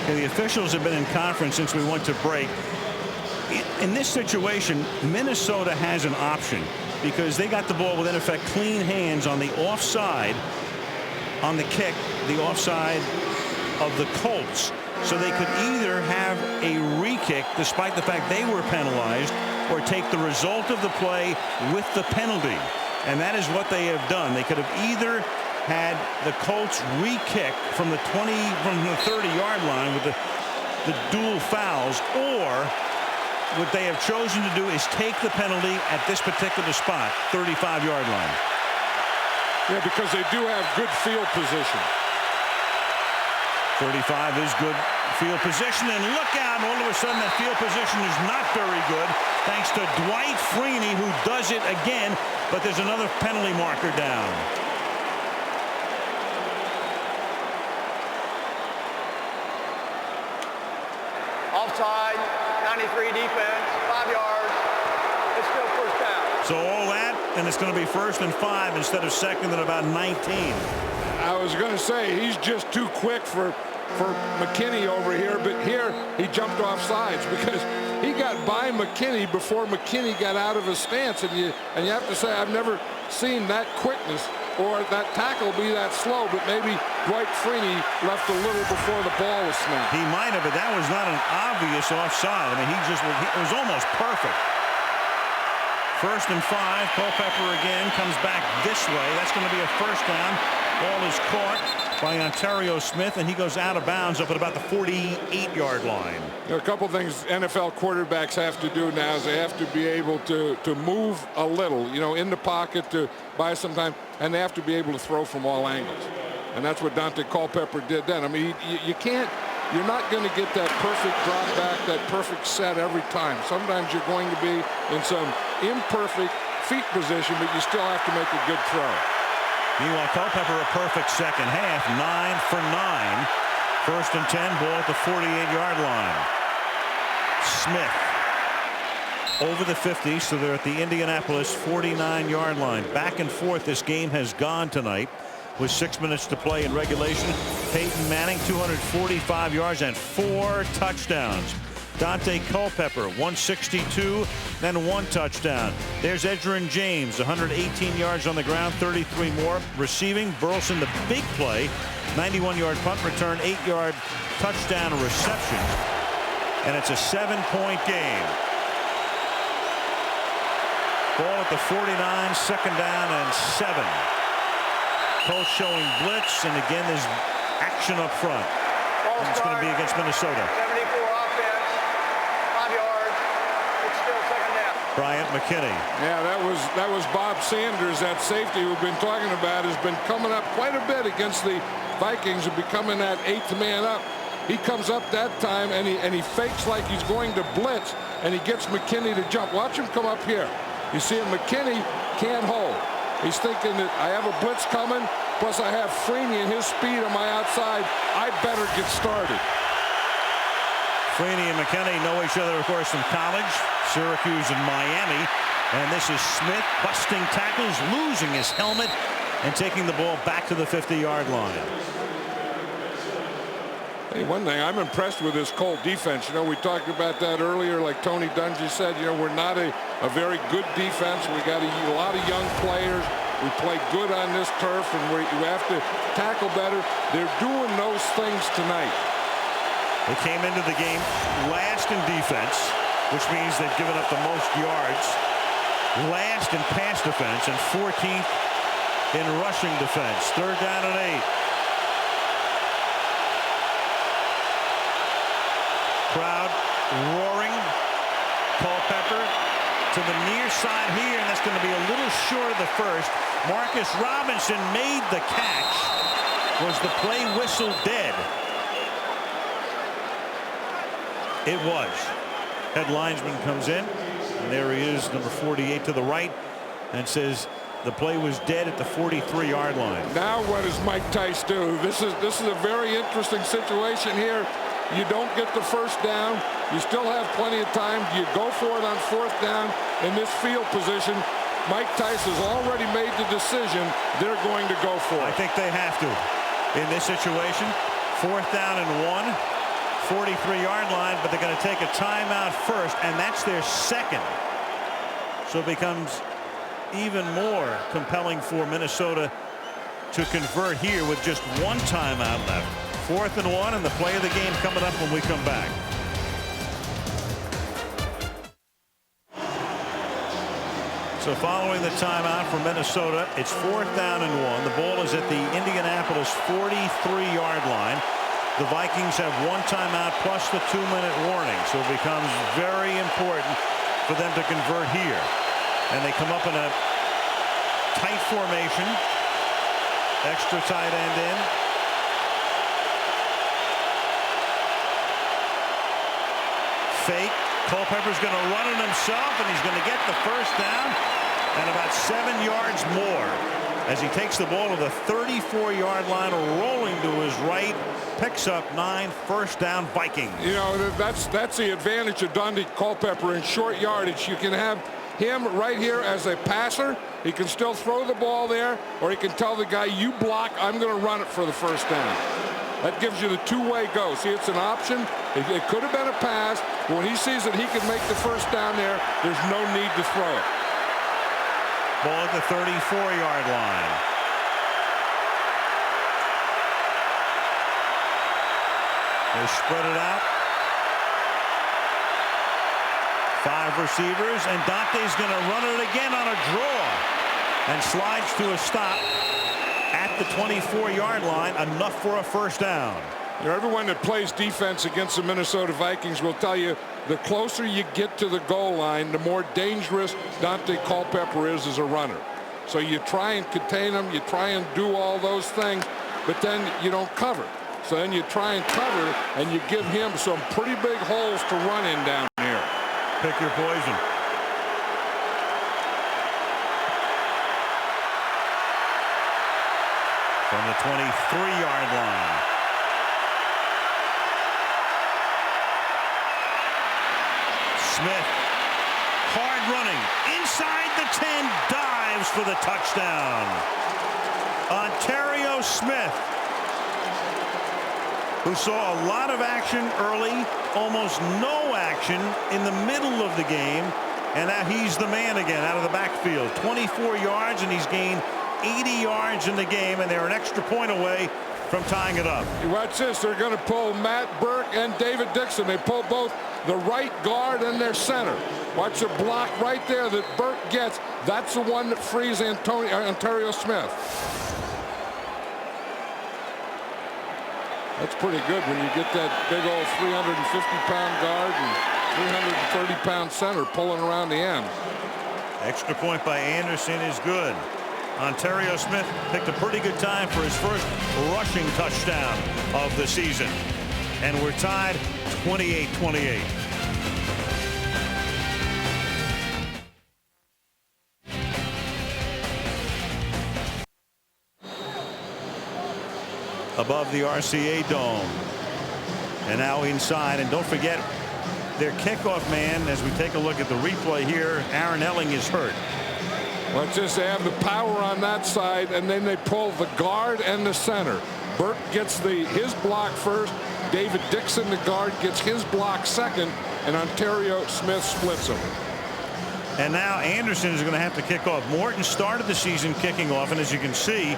B: The officials have been in conference since we went to break. In this situation, Minnesota has an option because they got the ball with, in effect, clean hands on the offside on the kick, the offside of the Colts. So they could either have a re-kick despite the fact they were penalized, or take the result of the play with the penalty. And that is what they have done. They could have either had the Colts re-kick from the 30-yard line with the dual fouls, or what they have chosen to do is take the penalty at this particular spot, 35-yard line.
D: Yeah, because they do have good field position.
B: 35 is good field position, and look out, all of a sudden that field position is not very good thanks to Dwight Freeney, who does it again, but there's another penalty marker down.
J: Offside, 93 defense, 5 yards. It's still first down.
B: So all that, and it's going to be 1st and 5 instead of 2nd and about 19.
D: I was going to say he's just too quick for McKinney over here, but here he jumped off sides because he got by McKinney before McKinney got out of his stance, and you have to say I've never seen that quickness or that tackle be that slow, but maybe Dwight Freeney left a little before the ball was snapped.
B: He might have, but that was not an obvious offside. I mean, it was almost perfect. 1st and 5. Culpepper again comes back this way. That's going to be a first down. Ball is caught by Ontario Smith, and he goes out of bounds up at about the 48-yard line.
D: There are a couple things NFL quarterbacks have to do now is they have to be able to move a little, in the pocket to buy some time, and they have to be able to throw from all angles. And that's what Dante Culpepper did then. I mean, you're not going to get that perfect drop back, that perfect set every time. Sometimes you're going to be in some imperfect feet position, but you still have to make a good throw.
B: Meanwhile, Culpepper a perfect second half, 9 for 9. 1st and 10, ball at the 48-yard line. Smith over the 50, so they're at the Indianapolis 49-yard line. Back and forth this game has gone tonight with 6 minutes to play in regulation. Peyton Manning 245 yards and 4 touchdowns. Dante Culpepper 162 and 1 touchdown. There's Edgerrin James 118 yards on the ground, 33 more receiving. Burleson the big play, 91-yard punt return, 8-yard touchdown reception, and it's a 7-point game. Ball at the 49, 2nd down and 7. Colts showing blitz, and again there's action up front. And it's going to be against Minnesota.
J: 74 offense, 5 yards. It's still 2nd down.
B: Bryant McKinney.
D: Yeah, that was Bob Sanders, that safety we've been talking about, has been coming up quite a bit against the Vikings and becoming that 8th man up. He comes up that time and he fakes like he's going to blitz, and he gets McKinney to jump. Watch him come up here. You see him, McKinney can't hold. He's thinking that I have a blitz coming, plus I have Freeney and his speed on my outside. I better get started.
B: Freeney and McKinney know each other, of course, from college, Syracuse and Miami. And this is Smith busting tackles, losing his helmet, and taking the ball back to the 50-yard line.
D: Hey, one thing, I'm impressed with this Colt defense. We talked about that earlier, like Tony Dungy said, we're not a very good defense. We got a lot of young players. We play good on this turf, and we have to tackle better. They're doing those things tonight.
B: They came into the game last in defense, which means they've given up the most yards, last in pass defense, and 14th in rushing defense. 3rd down and 8. Crowd roaring. Culpepper to the near side here, and that's going to be a little short of the first. Marcus Robinson made the catch. Was the play whistle dead? It was. Head linesman comes in, and there he is, number 48 to the right, and says The play was dead at the 43-yard line.
D: Now what does Mike Tice do? This is a very interesting situation here. You don't get the first down. You still have plenty of time. You go for it on 4th down in this field position. Mike Tice has already made the decision they're going to go for it.
B: I think they have to in this situation. 4th down and 1, 43-yard line, but they're going to take a timeout first, and that's their second. So it becomes even more compelling for Minnesota to convert here with just 1 timeout left. 4th and 1, and the play of the game coming up when we come back. So following the timeout for Minnesota, it's 4th down and 1. The ball is at the Indianapolis 43-yard line. The Vikings have 1 timeout plus the 2-minute warning, so it becomes very important for them to convert here. And they come up in a tight formation. Extra tight end in. Fake. Culpepper's going to run it himself, and he's going to get the first down and about 7 yards more as he takes the ball to the 34-yard line, rolling to his right, picks up 9, first down Vikings.
D: You know, that's the advantage of Dundee Culpepper in short yardage. You can have him right here as a passer. He can still throw the ball there, or he can tell the guy, you block, I'm going to run it for the first down. That gives you the two-way go. See, it's an option. It could have been a pass, but when he sees that he can make the first down there, there's no need to throw it.
B: Ball at the 34-yard line. They spread it out. 5 receivers, and Dante's going to run it again on a draw and slides to a stop at the 24-yard line, enough for a first down.
D: You know, everyone that plays defense against the Minnesota Vikings will tell you the closer you get to the goal line, the more dangerous Dante Culpepper is as a runner. So you try and contain him, you try and do all those things, but then you don't cover. So then you try and cover, and you give him some pretty big holes to run in down here.
B: Pick your poison. From the 23-yard line. Smith, hard running, inside the 10, dives for the touchdown. Ontario Smith, who saw a lot of action early, almost no action in the middle of the game, and now he's the man again out of the backfield. 24 yards, and he's gained 80 yards in the game, and they're an extra point away from tying it up.
D: Watch this. They're going to pull Matt Burke and David Dixon. They pull both the right guard and their center. Watch the block right there that Burke gets. That's the one that frees Ontario Smith. That's pretty good when you get that big old 350-pound guard and 330-pound center pulling around the end.
B: Extra point by Anderson is good. Ontario Smith picked a pretty good time for his first rushing touchdown of the season. And we're tied 28-28. Above the RCA Dome. And now inside. And don't forget their kickoff man, as we take a look at the replay here, Aaron Elling is hurt.
D: Watch this. They have the power on that side, and then they pull the guard and the center. Burke gets his block first. David Dixon, the guard, gets his block second, and Ontario Smith splits them.
B: And now Anderson is going to have to kick off. Morton started the season kicking off, and as you can see,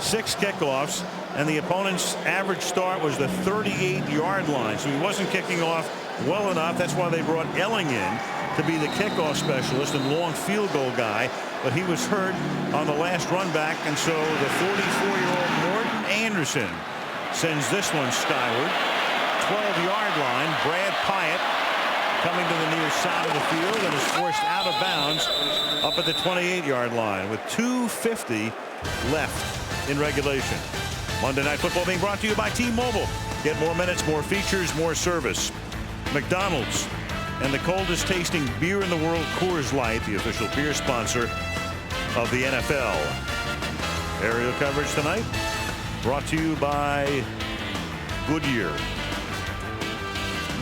B: 6 kickoffs, and the opponent's average start was the 38-yard line. So he wasn't kicking off well enough. That's why they brought Elling in to be the kickoff specialist and long field goal guy. But he was hurt on the last run back, and so the 44-year-old Morton Anderson sends this one skyward. 12-yard line. Brad Pyatt coming to the near side of the field and is forced out of bounds up at the 28-yard line with 2:50 left in regulation. Monday Night Football being brought to you by T-Mobile. Get more minutes, more features, more service. McDonald's and the coldest tasting beer in the world, Coors Light, the official beer sponsor of the NFL. Aerial coverage tonight brought to you by Goodyear.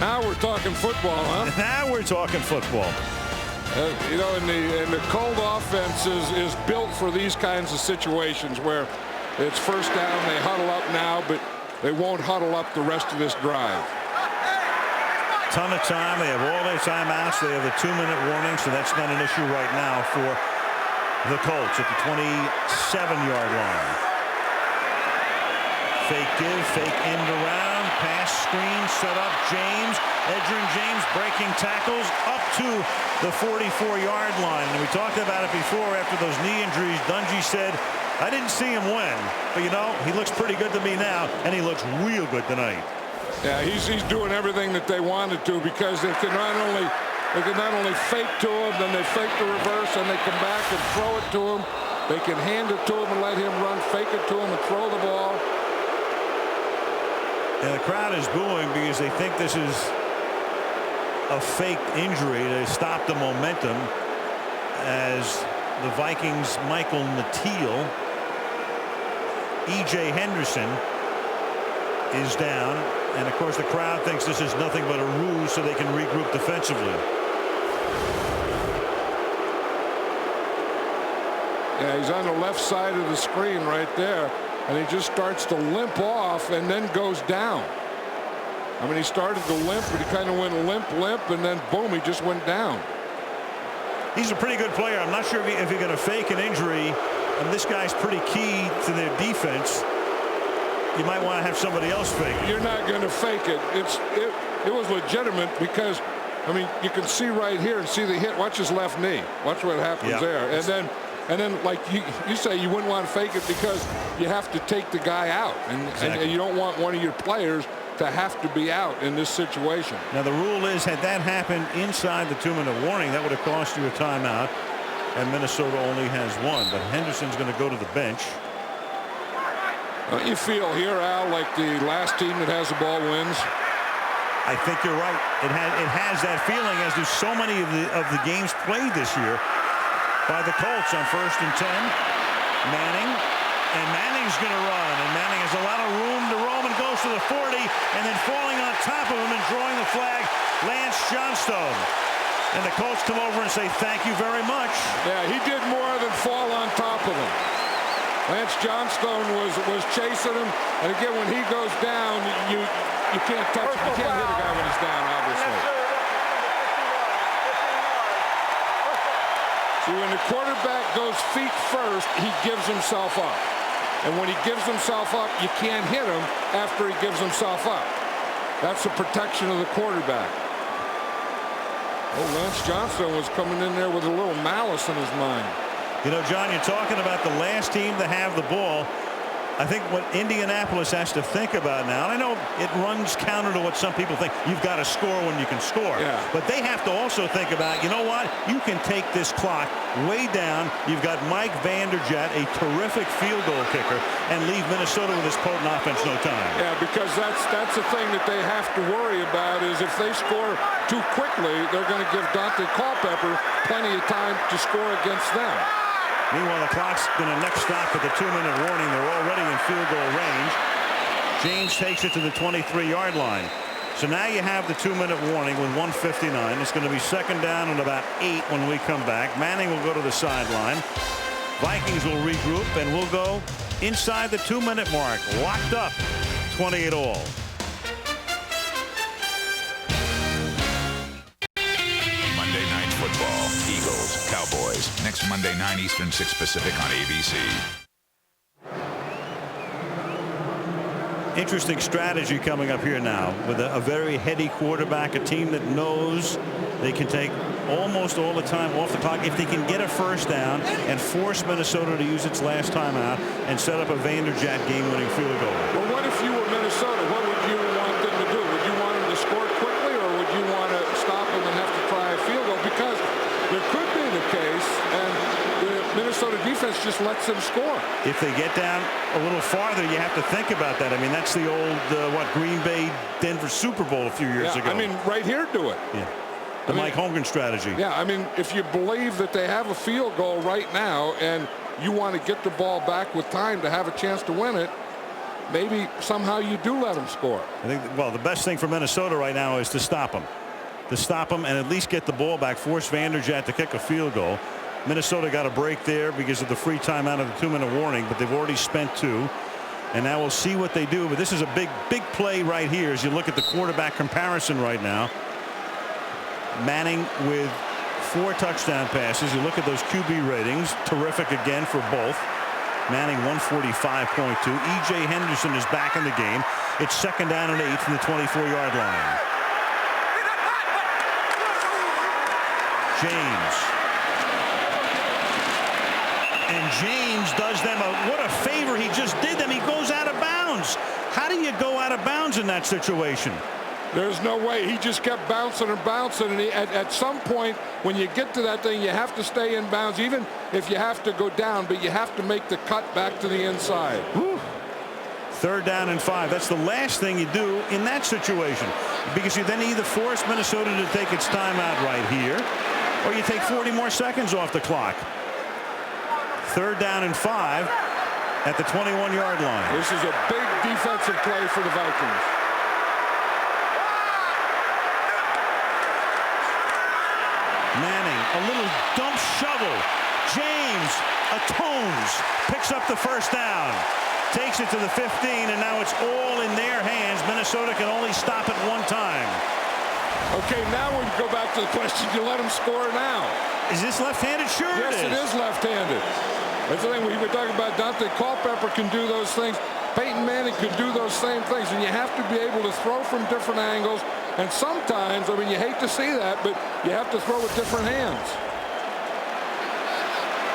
D: Now we're talking football, huh?
B: Now we're talking football.
D: You know, and the Colt offense is built for these kinds of situations where it's first down, they huddle up now, but they won't huddle up the rest of this drive.
B: Ton of time. They have all their timeouts. They have the 2-minute warning, so that's not an issue right now for the Colts at the 27-yard line. Fake give, fake end around, pass screen, set up James. Edgerrin James breaking tackles up to the 44-yard line. And we talked about it before after those knee injuries. Dungy said, I didn't see him win, but you know, he looks pretty good to me now, and he looks real good tonight.
D: Yeah, he's doing everything that they wanted to, because they can not only fake to him, then they fake the reverse, and they come back and throw it to him. They can hand it to him and let him run, fake it to him and throw the ball.
B: And the crowd is booing because they think this is a fake injury to stop the momentum, as the Vikings' Michael Nateel, E.J. Henderson is down, and of course the crowd thinks this is nothing but a ruse so they can regroup defensively.
D: Yeah, he's on the left side of the screen right there, and he just starts to limp off and then goes down. I mean, he started to limp, but he kind of went limp, and then boom, he just went down.
B: He's a pretty good player. I'm not sure if you're going to fake an injury, and this guy's pretty key to their defense. You might want to have somebody else fake it.
D: You're not going to fake it. It was legitimate, because, I mean, you can see right here and see the hit. Watch his left knee. Watch what happens there. And then, like you say, you wouldn't want to fake it because you have to take the guy out, and you don't want one of your players to have to be out in this situation.
B: Now the rule is, had that happened inside the 2-minute warning, that would have cost you a timeout, and Minnesota only has one. But Henderson's going to go to the bench.
D: You feel here, Al, like the last team that has the ball wins?
B: I think you're right. It has that feeling, as do so many of the games played this year by the Colts on 1st and 10. Manning, and Manning's going to run, and Manning has a lot of room to roam, and goes to the 40, and then falling on top of him and drawing the flag, Lance Johnstone. And the Colts come over and say, thank you very much.
D: Yeah, he did more than fall on top of him. Lance Johnstone was chasing him, and again, when he goes down, you can't touch him. You can't hit a guy when he's down, obviously. See, when the quarterback goes feet first, he gives himself up. And when he gives himself up, you can't hit him after he gives himself up. That's the protection of the quarterback. Oh, Lance Johnstone was coming in there with a little malice in his mind.
B: You know, John, you're talking about the last team to have the ball. I think what Indianapolis has to think about now, and I know it runs counter to what some people think, you've got to score when you can score.
D: Yeah.
B: But they have to also think about, you know what, you can take this clock way down. You've got Mike Vanderjagt, a terrific field goal kicker, and leave Minnesota with this potent offense no time.
D: Yeah, because that's the thing that they have to worry about, is if they score too quickly, they're going to give Dante Culpepper plenty of time to score against them.
B: Meanwhile, the clock's going to next stop at the 2-minute warning. They're already in field goal range. James takes it to the 23-yard line. So now you have the 2-minute warning with 1:59. It's going to be second down and about 8 when we come back. Manning will go to the sideline. Vikings will regroup, and we'll go inside the 2-minute mark. Locked up, 28 all.
T: Monday Night Football, Eagles, Cowboys. Next Monday, 9 Eastern, 6 Pacific on ABC.
B: Interesting strategy coming up here now with a very heady quarterback, a team that knows they can take almost all the time off the clock if they can get a first down and force Minnesota to use its last timeout and set up a Vanderjagt game-winning field goal.
D: Well, what if you were Minnesota? What would you want them to do? Would you want them to score quickly, or would you want to stop them and have to try a field goal? Because there could be the case, and the Minnesota defense just lets them score.
B: If they get down a little farther, you have to think about that. I mean, that's the old, Green Bay, Denver Super Bowl a few years ago.
D: I mean, right here, do it.
B: Yeah. the Mike Holmgren strategy.
D: Yeah, I mean, if you believe that they have a field goal right now and you want to get the ball back with time to have a chance to win it, maybe somehow you do let them score.
B: I think, well, the best thing for Minnesota right now is to stop them. To stop them and at least get the ball back, force Vanderjagt to kick a field goal. Minnesota got a break there because of the free time out of the 2-minute warning, but they've already spent 2. And now we'll see what they do. But this is a big play right here as you look at the quarterback comparison right now. Manning with 4 touchdown passes. You look at those QB ratings, terrific again for both. Manning 145.2. E.J. Henderson is back in the game. It's 2nd down and 8 from the 24-yard line. James. And James does them what a favor he just did them. He goes out of bounds. How do you go out of bounds in that situation?
D: There's no way. He just kept bouncing and bouncing, and at some point when you get to that thing, you have to stay in bounds, even if you have to go down, but you have to make the cut back to the inside.
B: Whew. 3rd down and 5. That's the last thing you do in that situation, because you then either force Minnesota to take its timeout right here, or you take 40 more seconds off the clock. 3rd down and 5 at the 21-yard line.
D: This is a big defensive play for the Vikings.
B: Manning, a little dump shovel. James atones, picks up the 1st down, takes it to the 15, and now it's all in their hands. Minnesota can only stop it 1 time.
D: Okay, now we go back to the question, you let him score now.
B: Is this left-handed? Sure
D: yes,
B: it is.
D: It is left-handed. That's the thing we were talking about. Dante Culpepper can do those things. Peyton Manning could do those same things, and you have to be able to throw from different angles. And sometimes, I mean, you hate to see that, but you have to throw with different hands.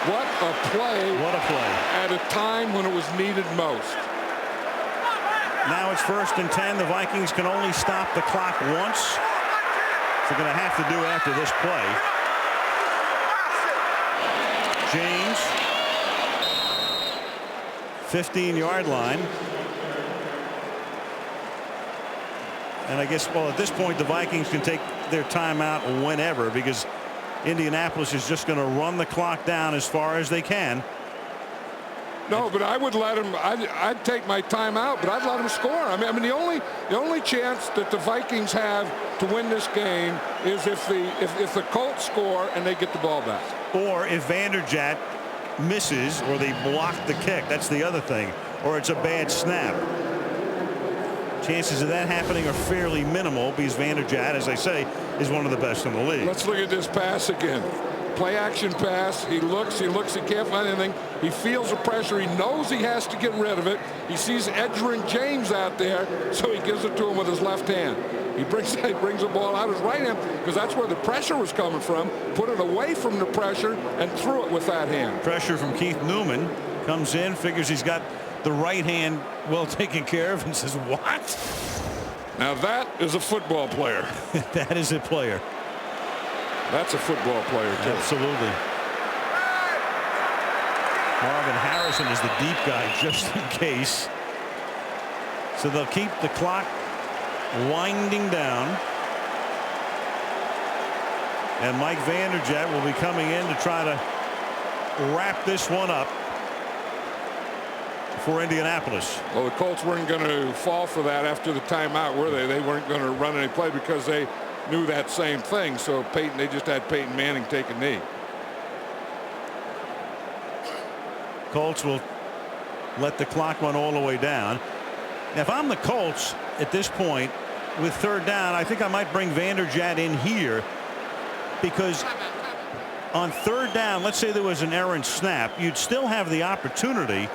D: What a play.
B: What a play.
D: At a time when it was needed most.
B: Now it's 1st and 10. The Vikings can only stop the clock once. They're going to have to do after this play. James, 15-yard line. And I guess, well, at this point, the Vikings can take their timeout whenever, because Indianapolis is just going to run the clock down as far as they can.
D: No, but I would let him. I'd take my timeout, but I'd let him score. I mean, the only chance that the Vikings have to win this game is if the Colts score and they get the ball back,
B: or if Vanderjagt misses, or they block the kick. That's the other thing, or it's a bad snap. Chances of that happening are fairly minimal, because Vanderjagt, as I say, is one of the best in the league.
D: Let's look at this pass again. Play action pass. He looks, he can't find anything. He feels the pressure. He knows he has to get rid of it. He sees Edgerrin James out there, so he gives it to him with his left hand. He brings the ball out his right hand, because that's where the pressure was coming from. Put it away from the pressure and threw it with that hand.
B: Pressure from Keith Newman. Comes in, figures he's got the right hand well taken care of, and says, what?
D: Now that is a football player.
B: That is a player.
D: That's a football player, too.
B: Absolutely. Marvin Harrison is the deep guy, just in case. So they'll keep the clock winding down. And Mike Vanderjagt will be coming in to try to wrap this one up for Indianapolis.
D: Well, the Colts weren't going to fall for that after the timeout, were they? They weren't going to run any play because they knew that same thing. So they just had Peyton Manning take a knee.
B: Colts will let the clock run all the way down. Now, if I'm the Colts at this point with 3rd down, I think I might bring Vanderjagt in here, because on 3rd down, let's say there was an errant snap, you'd still have the opportunity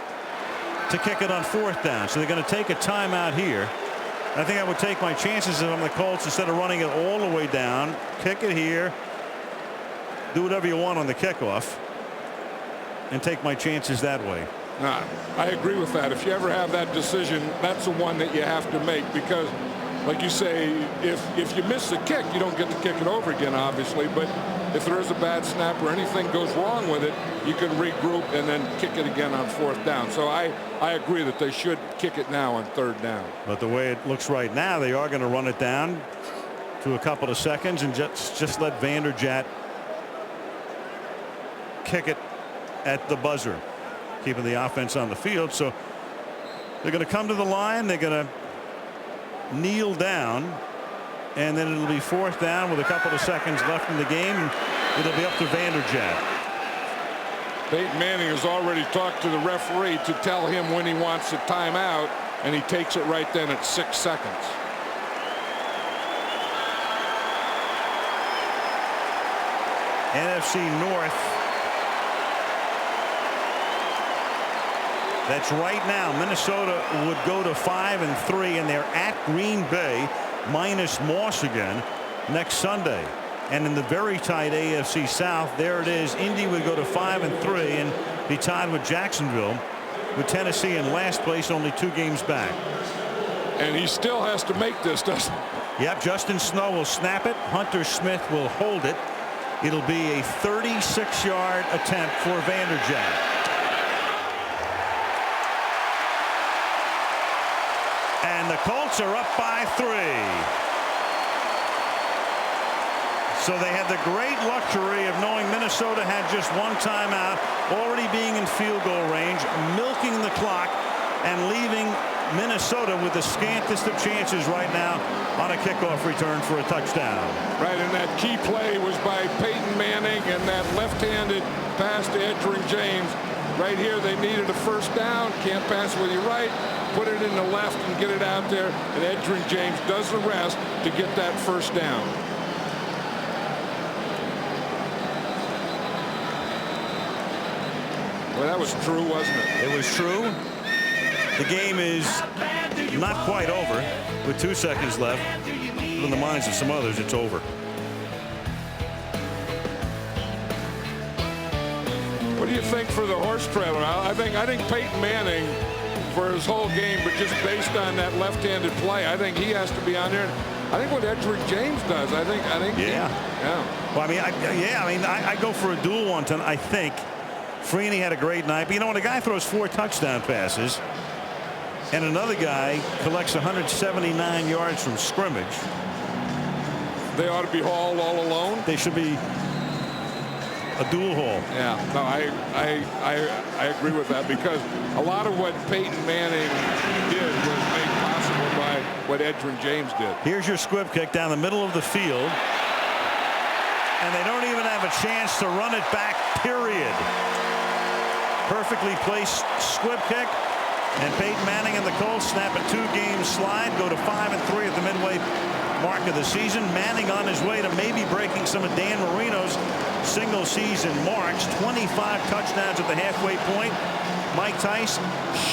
B: to kick it on 4th down. So they're going to take a timeout here. I think I would take my chances if I'm the Colts, instead of running it all the way down, kick it here, do whatever you want on the kickoff, and take my chances that way.
D: I agree with that. If you ever have that decision, that's the one that you have to make, because like you say, if you miss the kick, you don't get to kick it over again, obviously, but if there is a bad snap or anything goes wrong with it, you can regroup and then kick it again on 4th down. So I agree that they should kick it now on 3rd down.
B: But the way it looks right now, they are going to run it down to a couple of seconds and just let Vanderjagt kick it at the buzzer, keeping the offense on the field. So they're going to come to the line. They're going to kneel down, and then it'll be 4th down with a couple of seconds left in the game, and it'll be up to Vanderjagt.
D: Peyton Manning has already talked to the referee to tell him when he wants a timeout, and he takes it right then at 6 seconds.
B: NFC North. That's right now. Minnesota would go to 5-3, and they're at Green Bay minus Moss again next Sunday. And in the very tight AFC South, there it is. Indy would go to 5-3 and be tied with Jacksonville, with Tennessee in last place, only 2 games back.
D: And he still has to make this, doesn't he?
B: Yep, Justin Snow will snap it. Hunter Smith will hold it. It'll be a 36-yard attempt for Vanderjagt. And the Colts are up by 3. So they had the great luxury of knowing Minnesota had just 1 timeout, already being in field goal range, milking the clock, and leaving Minnesota with the scantest of chances right now on a kickoff return for a touchdown.
D: Right, and that key play was by Peyton Manning, and that left-handed pass to Edgerrin James. Right here, they needed a 1st down. Can't pass with your right. Put it in the left and get it out there, and Edgerrin James does the rest to get that 1st down. Well, that was true, wasn't it?
B: It was true. The game is not quite over with 2 seconds left. But in the minds of some others, it's over.
D: What do you think for the horse trailer? I think Peyton Manning for his whole game, but just based on that left-handed play, I think he has to be on there. I think what Edgerrin James does, I think.
B: Yeah. Well, I mean, I go for a dual one tonight. I think Freeney had a great night, but you know, when a guy throws 4 touchdown passes and another guy collects 179 yards from scrimmage,
D: they ought to be hauled all alone.
B: They should be a dual haul.
D: Yeah, no, I agree with that, because a lot of what Peyton Manning did was made possible by what Edgerrin James did.
B: Here's your squib kick down the middle of the field, and they don't even have a chance to run it back, period. Perfectly placed squib kick, and Peyton Manning and the Colts snap a 2-game slide, go to 5-3 at the midway mark of the season. Manning on his way to maybe breaking some of Dan Marino's single season marks. 25 touchdowns at the halfway point. Mike Tice,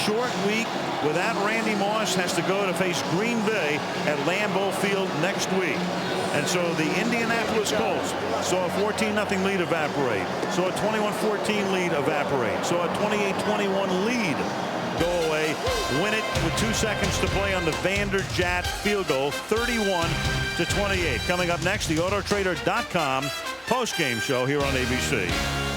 B: short week without Randy Moss, has to go to face Green Bay at Lambeau Field next week. And so the Indianapolis Colts saw a 14-0 lead evaporate, saw a 21-14 lead evaporate, saw a 28-21 lead go away, win it with 2 seconds to play on the Vanderjagt field goal, 31-28. Coming up next, the Autotrader.com post-game show here on ABC.